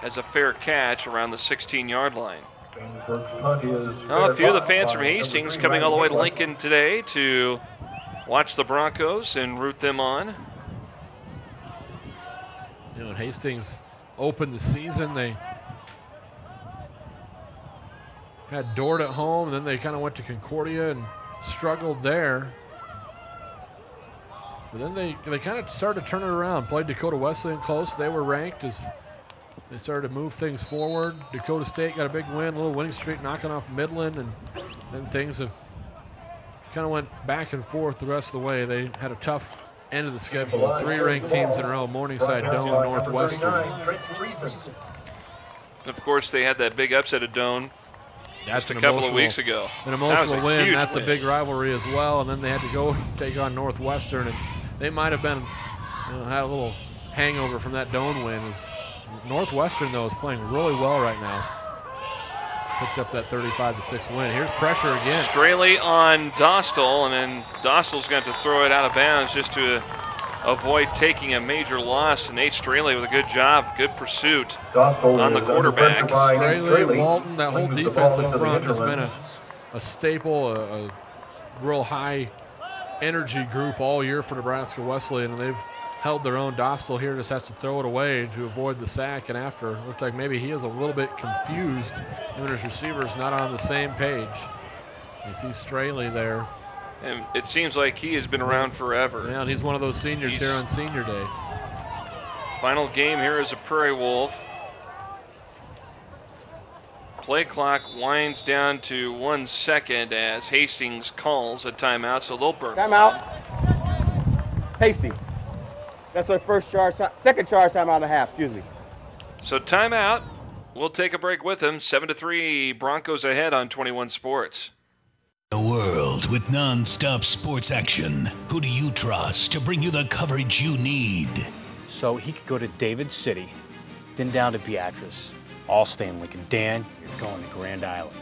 as a fair catch around the 16-yard line. A few of the fans from Hastings coming all the way to Lincoln today to watch the Broncos and root them on. You know, when Hastings opened the season, they had Dort at home, and then they kind of went to Concordia and struggled there. But then they kind of started to turn it around. Played Dakota Wesleyan close. They were ranked as they started to move things forward. Dakota State got a big win, a little winning streak, knocking off Midland, and then things have kind of went back and forth the rest of the way. They had a tough end of the schedule. 3 ranked teams in a row: Morningside, Doane, Northwestern. Of course, they had that big upset of Doane just a couple of weeks ago. An emotional win. That's a big rivalry as well. And then they had to go take on Northwestern, and they might have been, had a little hangover from that Doane win. Northwestern, though, is playing really well right now. Picked up that 35-6 win. Here's pressure again. Straley on Dostal, and then Dostal's going to throw it out of bounds just to avoid taking a major loss. And Nate Straley with a good job, good pursuit on the quarterback. Straley, Walton, that whole defensive front has been a staple, a real high energy group all year for Nebraska Wesleyan, and they've held their own. Dostal here just has to throw it away to avoid the sack, and after, looked like maybe he is a little bit confused. Him and his receivers not on the same page. You see Straley there. And it seems like he has been around forever. Yeah, and he's one of those seniors here on Senior Day. Final game here is a Prairie Wolf. Play clock winds down to 1 second as Hastings calls a timeout, so they'll burn. Timeout. Hastings. That's their second charge timeout and a half, excuse me. So timeout. We'll take a break with them. 7-3, Broncos ahead on 21 Sports. A world with non-stop sports action. Who do you trust to bring you the coverage you need? So he could go to David City, then down to Beatrice. All stay in Lincoln. Dan, you're going to Grand Island.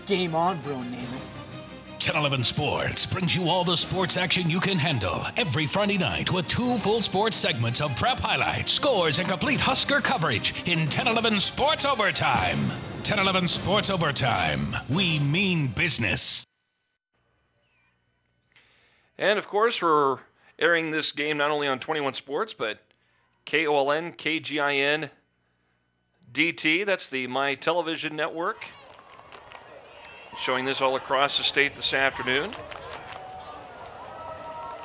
Game on, bro, name it. 1011 Sports brings you all the sports action you can handle every Friday night with 2 full sports segments of prep highlights, scores, and complete Husker coverage in 1011 Sports Overtime. 1011 Sports Overtime. We mean business. And, of course, we're airing this game not only on 21 Sports, but KOLN, KGIN, DT. That's the My Television Network. Showing this all across the state this afternoon.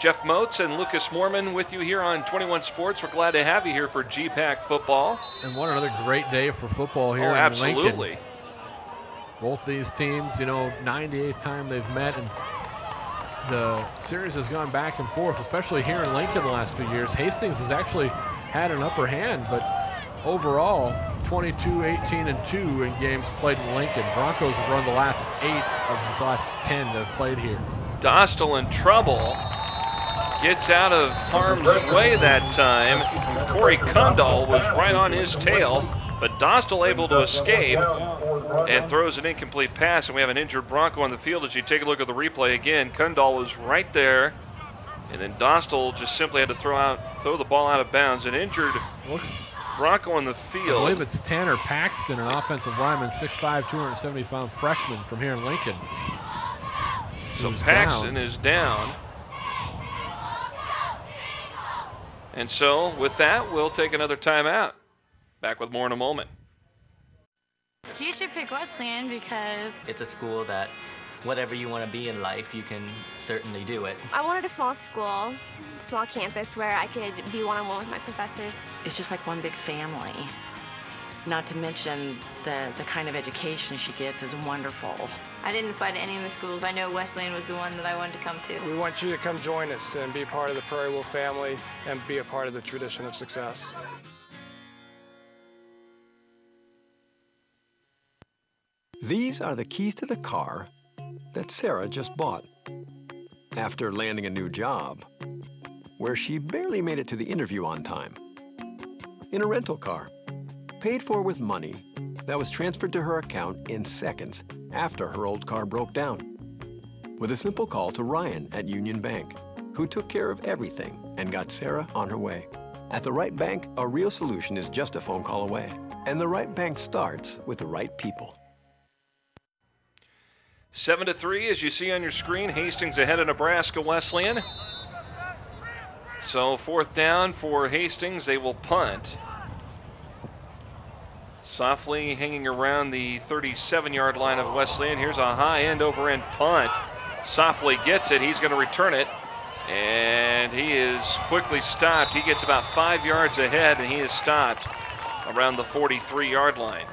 Jeff Moats and Lucas Moorman with you here on 21 Sports. We're glad to have you here for GPAC football. And what another great day for football here in absolutely. Lincoln. Both these teams, 98th time they've met, and the series has gone back and forth, especially here in Lincoln the last few years. Hastings has actually had an upper hand, but overall, 22-18-2 in games played in Lincoln. Broncos have run the last 8 of the last 10 that have played here. Dostal in trouble. Gets out of harm's way that time. Corey Kundal was right on his tail, but Dostal able to escape and throws an incomplete pass, and we have an injured Bronco on the field. As you take a look at the replay again, Kundal was right there, and then Dostal just simply had to throw the ball out of bounds. An injured Bronco on the field. I believe it's Tanner Paxton, an offensive lineman, 6'5", 270-pound freshman from here in Lincoln. So Paxton is down. And so, with that, we'll take another timeout. Back with more in a moment. You should pick Wesleyan because It's a school that whatever you want to be in life, you can certainly do it. I wanted a small school, small campus where I could be one-on-one with my professors. It's just like one big family. Not to mention the kind of education she gets is wonderful. I didn't apply to any of the schools. I know Wesleyan was the one that I wanted to come to. We want you to come join us and be part of the Prairie Wolf family and be a part of the tradition of success. These are the keys to the car that Sarah just bought after landing a new job where she barely made it to the interview on time. In a rental car, paid for with money that was transferred to her account in seconds after her old car broke down. With a simple call to Ryan at Union Bank, who took care of everything and got Sarah on her way. At the right bank, a real solution is just a phone call away. And the right bank starts with the right people. 7-3, as you see on your screen. Hastings ahead of Nebraska Wesleyan. So 4th down for Hastings. They will punt. Softly hanging around the 37-yard line of Wesleyan. Here's a high end over end punt. Softly gets it. He's going to return it. And he is quickly stopped. He gets about 5 yards ahead, and he is stopped around the 43-yard line.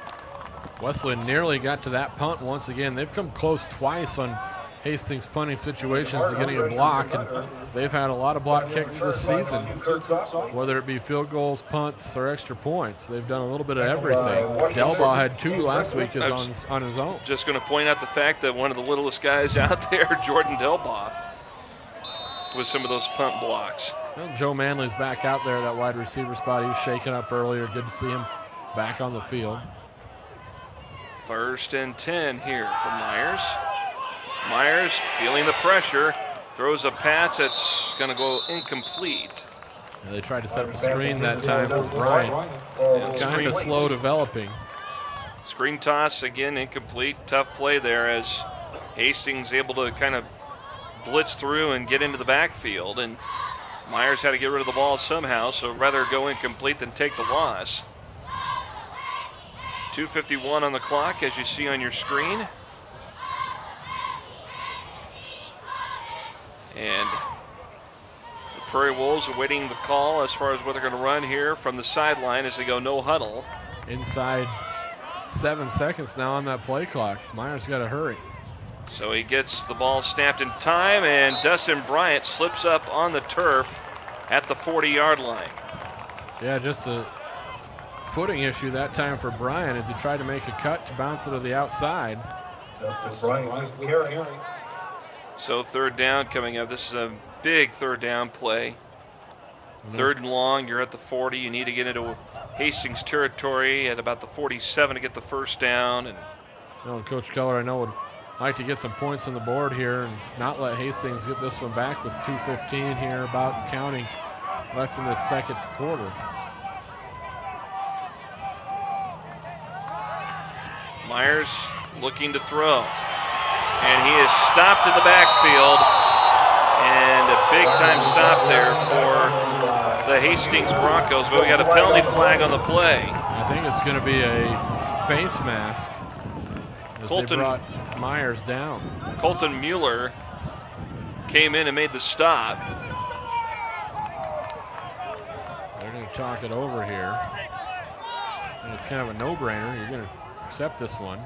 Wesleyan nearly got to that punt once again. They've come close twice on Hastings punting situations to getting a block, and they've had a lot of block kicks this season, whether it be field goals, punts, or extra points. They've done a little bit of everything. Delbaugh had 2 last week on his own. Just going to point out the fact that one of the littlest guys out there, Jordan Delbaugh, with some of those punt blocks. Well, Joe Manley's back out there, that wide receiver spot. He was shaken up earlier. Good to see him back on the field. 1st and 10 here from Myers. Myers feeling the pressure, throws a pass that's going to go incomplete. And they tried to set up a screen that time for Bryant. Kind of slow developing. Screen toss again, incomplete. Tough play there as Hastings able to kind of blitz through and get into the backfield, and Myers had to get rid of the ball somehow, so rather go incomplete than take the loss. 2:51 on the clock, as you see on your screen. And the Prairie Wolves awaiting the call as far as what they're going to run here from the sideline as they go no huddle. Inside 7 seconds now on that play clock. Myers got to hurry. So he gets the ball snapped in time, and Dustin Bryant slips up on the turf at the 40-yard line. Yeah, just a footing issue that time for Bryant as he tried to make a cut to bounce it to the outside. So 3rd down coming up. This is a big 3rd down play. 3rd and long, you're at the 40. You need to get into Hastings territory at about the 47 to get the 1st down. And Coach Keller, I know, would like to get some points on the board here and not let Hastings get this one back with 2:15 here about counting left in the 2nd quarter. Myers looking to throw. And he is stopped in the backfield. And a big-time stop there for the Hastings Broncos. But we got a penalty flag on the play. I think it's going to be a face mask as they brought Myers down. Colton Mueller came in and made the stop. They're going to talk it over here. And it's kind of a no-brainer. You're going to accept this one.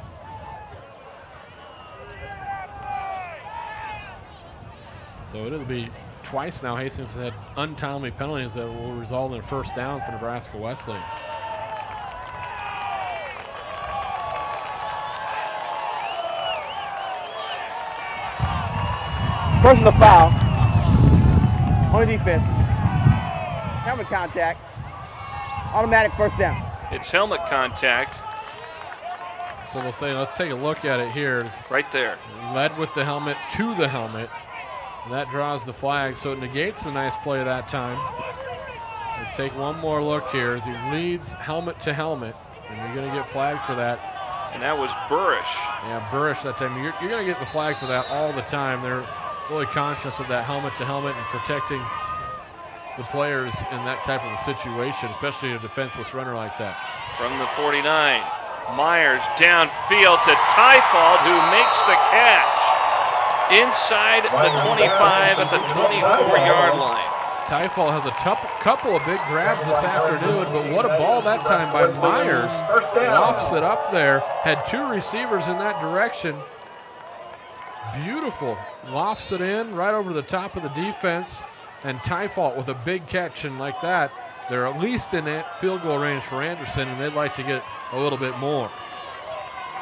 So it'll be twice now Hastings has had untimely penalties that will result in a first down for Nebraska Wesleyan. Personal foul on the defense. Helmet contact. Automatic first down. It's helmet contact. So we'll say, let's take a look at it here. It's right there. Led with the helmet to the helmet. And that draws the flag, so it negates the nice play that time. Let's take one more look here as he leads helmet to helmet. And you're going to get flagged for that. And that was Burrish. Yeah, Burrish that time. You're going to get the flag for that all the time. They're really conscious of that helmet to helmet and protecting the players in that type of a situation, especially a defenseless runner like that. From the 49, Myers downfield to Tyfold, who makes the catch inside the 25 at the 24-yard line. Tyfold has a couple of big grabs this afternoon, but what a ball that time by Myers. Lofts it up there, had two receivers in that direction. Beautiful. Lofts it in right over the top of the defense, and Tyfold with a big catch, and like that, they're at least in that field goal range for Anderson, and they'd like to get a little bit more.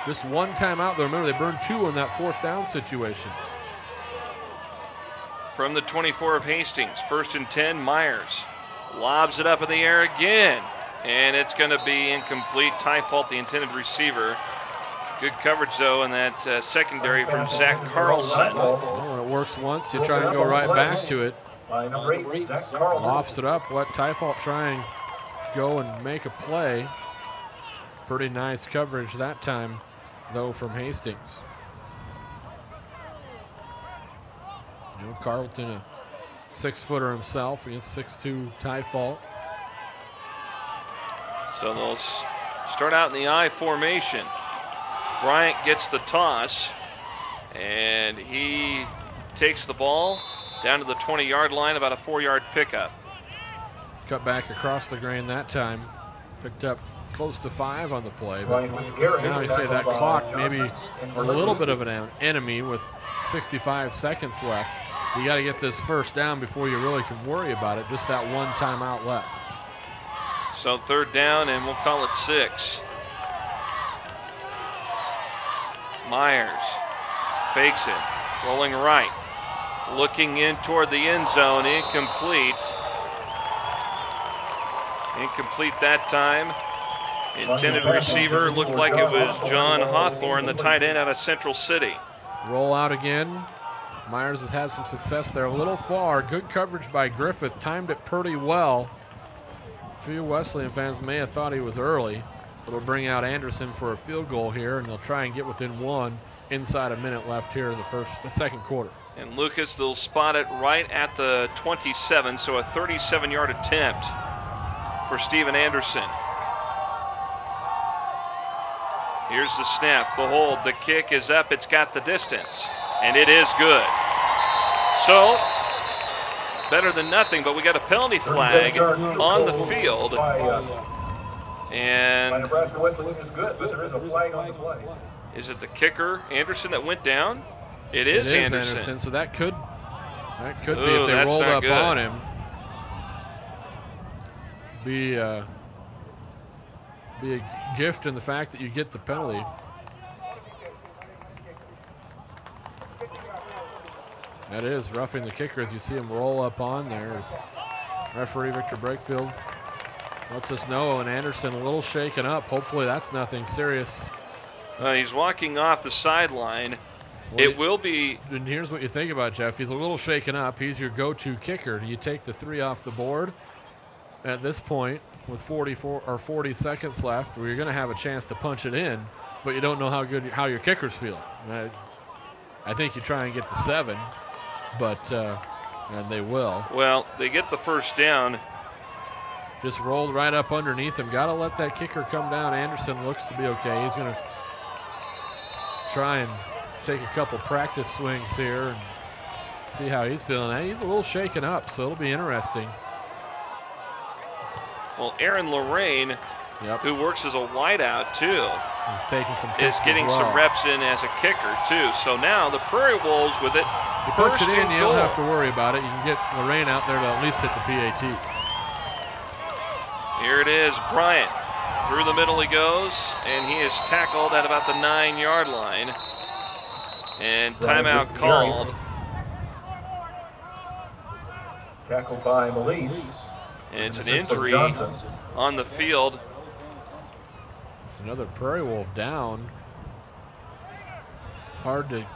Just one time out there. Remember, they burned two in that fourth down situation. From the 24 of Hastings, 1st and 10, Myers lobs it up in the air again, and it's going to be incomplete. Tyfold, the intended receiver. Good coverage, though, in that secondary from Zach Carlson. Well, when it works once, you try and go right back to it. Lofts it up, let Tyfold try and go and make a play. Pretty nice coverage that time, though, from Hastings. You know, Carlton, a 6-footer himself against 6'2" Tyfold. So they'll start out in the I formation. Bryant gets the toss, and he takes the ball down to the 20-yard line, about a 4-yard pickup. Cut back across the grain that time. Picked up close to 5 on the play. But now you say that clock maybe a little bit of an enemy with 65 seconds left. You got to get this first down before you really can worry about it. Just that one timeout left. So 3rd down, and we'll call it 6. Myers fakes it, rolling right, looking in toward the end zone, incomplete. Incomplete that time. Intended receiver looked like it was John Hawthorne, the tight end out of Central City. Roll out again. Myers has had some success there, a little far. Good coverage by Griffith, timed it pretty well. A few Wesleyan fans may have thought he was early. It'll bring out Anderson for a field goal here, and they'll try and get within 1 inside a minute left here in the second quarter. And Lucas, they'll spot it right at the 27, so a 37-yard attempt for Steven Anderson. Here's the snap, the hold, the kick is up, it's got the distance, and it is good. So, better than nothing, but we got a penalty flag on the field. And is it the kicker, Anderson, that went down? It is Anderson. So that could be if they rolled up on him. Be a gift in the fact that you get the penalty. That is roughing the kicker as you see him roll up on there. As referee Victor Brakefield lets us know, and Anderson a little shaken up. Hopefully that's nothing serious. He's walking off the sideline. Well, it will be. And here's what you think about Jeff. He's a little shaken up. He's your go-to kicker. You take the 3 off the board at this point with 40 seconds left, where you're going to have a chance to punch it in, but you don't know how your kicker's feeling. I think you try and get the 7, but and they will. Well, they get the first down. Just rolled right up underneath him. Got to let that kicker come down. Anderson looks to be okay. He's going to try and take a couple practice swings here and see how he's feeling. He's a little shaken up, so it'll be interesting. Well, Aaron Lorraine who works as a wideout too. He's taking some kicks is getting as well. some reps in as a kicker too. So now the Prairie Wolves with it. He puts it in, you goal. don't have to worry about it. You can get Lorraine out there to at least hit the PAT. Here it is, Bryant. Through the middle he goes, and he is tackled at about the 9-yard line. And timeout called. Tackled by Melise. And it's an injury on the field. It's another Prairie Wolf down. Hard to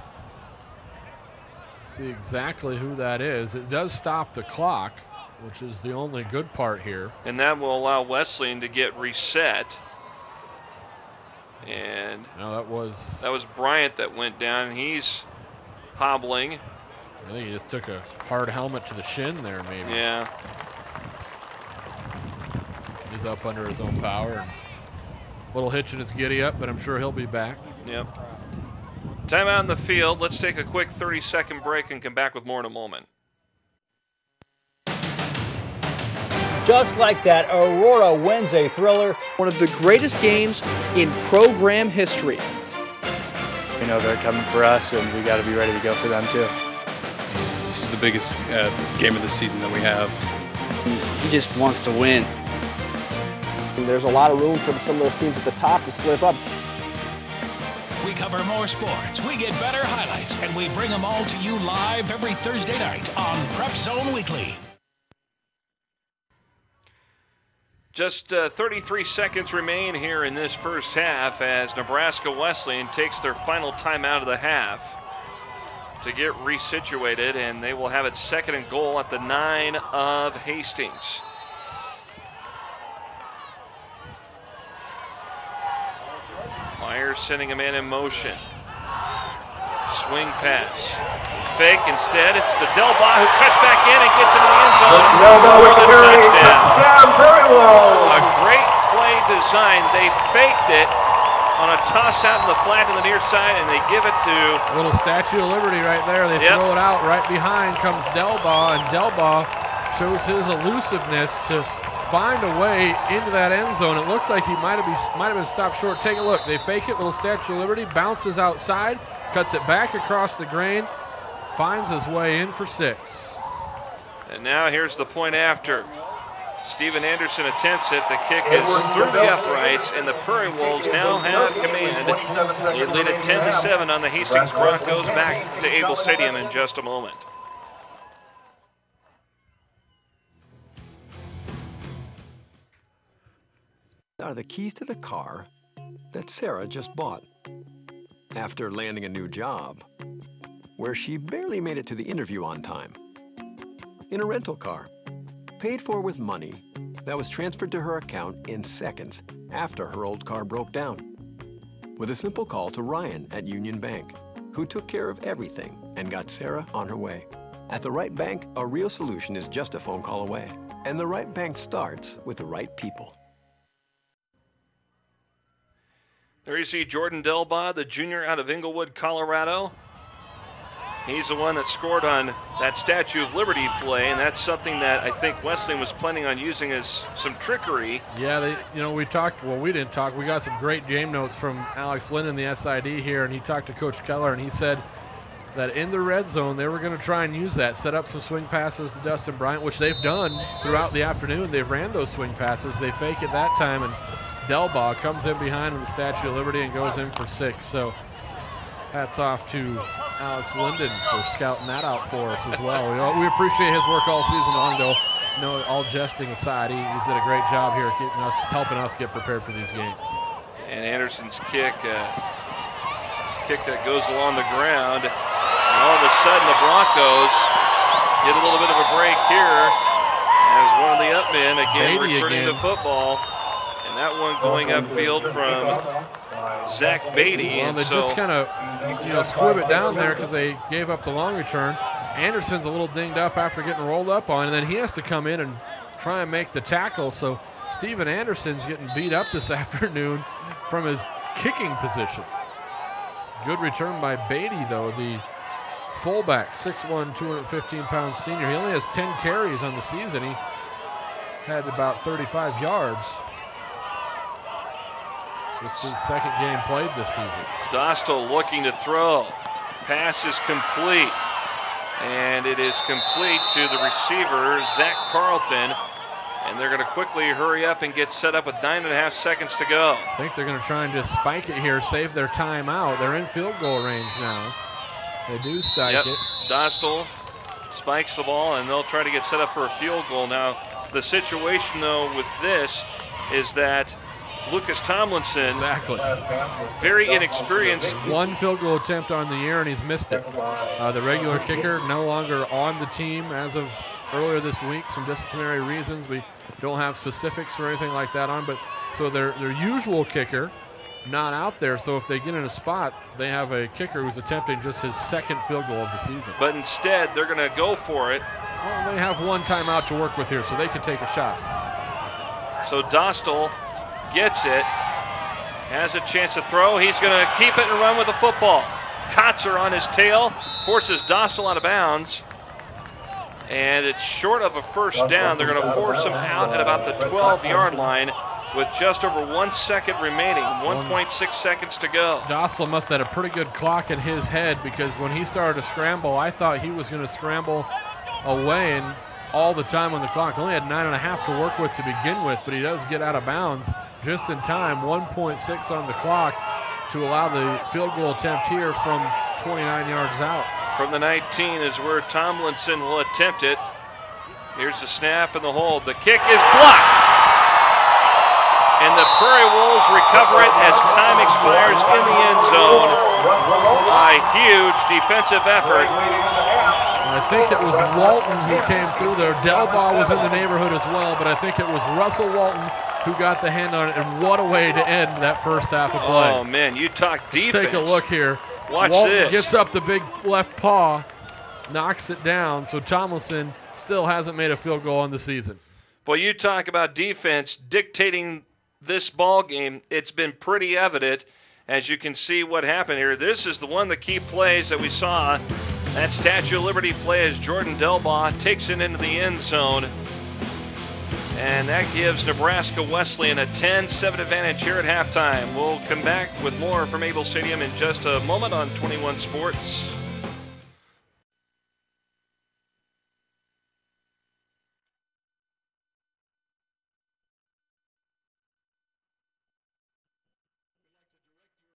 see exactly who that is. It does stop the clock, which is the only good part here. And that will allow Wesleyan to get reset. And no, that was Bryant that went down. He's hobbling. I think he just took a hard helmet to the shin there, maybe. Yeah. He's up under his own power. And a little hitch in his giddy up, but I'm sure he'll be back. Yep. Timeout in the field. Let's take a quick 30-second break and come back with more in a moment. Just like that, Aurora wins a thriller. One of the greatest games in program history. We know they're coming for us, and we got to be ready to go for them too. This is the biggest game of the season that we have. He just wants to win. And there's a lot of room for some of those teams at the top to slip up. We cover more sports, we get better highlights, and we bring them all to you live every Thursday night on Prep Zone Weekly. Just 33 seconds remain here in this first half as Nebraska Wesleyan takes their final timeout of the half to get resituated, and they will have it 2nd and goal at the 9 of Hastings. Myers sending a man in motion. Swing pass. Fake instead. It's to Delbaugh, who cuts back in and gets into the end zone for the touchdown. A great play design. They faked it on a toss out in the flat to the near side, and they give it to a little Statue of Liberty right there. They throw it out. Right behind comes Delbaugh, and Delbaugh shows his elusiveness to find a way into that end zone. It looked like he might have been stopped short. Take a look. They fake it. Little Statue of Liberty bounces outside, cuts it back across the grain, finds his way in for 6. And now here's the point after. Steven Anderson attempts it. The kick is through the uprights, and the Prairie Wolves now have command. They lead it 10-7 on the Hastings Broncos. Back to Able Stadium in just a moment. Are the keys to the car that Sarah just bought after landing a new job where she barely made it to the interview on time. In a rental car, paid for with money that was transferred to her account in seconds after her old car broke down. With a simple call to Ryan at Union Bank, who took care of everything and got Sarah on her way. At the right bank, a real solution is just a phone call away. And the right bank starts with the right people. There you see Jordan Delbaugh, the junior out of Inglewood, Colorado. He's the one that scored on that Statue of Liberty play, and that's something that I think Wesleyan was planning on using as some trickery. Yeah, we talked, well, we didn't talk. We got some great game notes from Alex Linden, the SID here, and he talked to Coach Keller, and he said that in the red zone, they were going to try and use that, set up some swing passes to Dustin Bryant, which they've done throughout the afternoon. They've ran those swing passes. They fake it that time, and Delbaugh comes in behind with the Statue of Liberty and goes in for 6. So hats off to Alex Linden for scouting that out for us as well. We appreciate his work all season long, though. No, all jesting aside, he's did a great job here helping us get prepared for these games. And Anderson's kick that goes along the ground. And all of a sudden, the Broncos get a little bit of a break here as one of the upmen again returning to football. And that one going upfield from Zach Beatty. Well, they just kind of, squib it down there because they gave up the long return. Anderson's a little dinged up after getting rolled up on, and then he has to come in and try and make the tackle. So Steven Anderson's getting beat up this afternoon from his kicking position. Good return by Beatty, though, the fullback, 6'1", 215-pound senior. He only has 10 carries on the season. He had about 35 yards. This is his second game played this season. Dostal looking to throw. Pass is complete. And it is complete to the receiver, Zach Carlton. And they're going to quickly hurry up and get set up with 9.5 seconds to go. I think they're going to try and just spike it here, save their time out. They're in field goal range now. They do spike it. Dostal spikes the ball, and they'll try to get set up for a field goal. Now, the situation, though, with this is that Lucas Tomlinson, very inexperienced. One field goal attempt on the year, and he's missed it. The regular kicker no longer on the team as of earlier this week. Some disciplinary reasons. We don't have specifics or anything like that on, but so their usual kicker not out there. So if they get in a spot, they have a kicker who's attempting just his second field goal of the season. But instead, they're going to go for it. Well, they have one timeout to work with here, so they can take a shot. So Dostal gets it, has a chance to throw. He's going to keep it and run with the football. Kotzer on his tail, forces Dostal out of bounds. And it's short of a first down. They're going to force him out at about the 12-yard line with just over 1 second remaining, 1.6 seconds to go. Dostal must have had a pretty good clock in his head, because when he started to scramble, I thought he was going to scramble away, and all the time on the clock. Only had 9.5 to work with to begin with, but he does get out of bounds just in time. 1.6 on the clock to allow the field goal attempt here from 29 yards out. From the 19 is where Tomlinson will attempt it. Here's the snap and the hold. The kick is blocked. And the Prairie Wolves recover it as time expires in the end zone. A huge defensive effort. I think it was Walton who came through there. Delbaugh was in the neighborhood as well, but I think it was Russell Walton who got the hand on it, and what a way to end that first half of play. Oh, man, you talk defense. Let's take a look here. Watch Walton this. Gets up the big left paw, knocks it down, so Tomlinson still hasn't made a field goal on the season. Boy, you talk about defense dictating this ball game. It's been pretty evident, as you can see what happened here. This is one of the key plays that we saw. That Statue of Liberty play as Jordan Delbaugh takes it into the end zone. And that gives Nebraska Wesleyan a 10-7 advantage here at halftime. We'll come back with more from Able Stadium in just a moment on 21 Sports.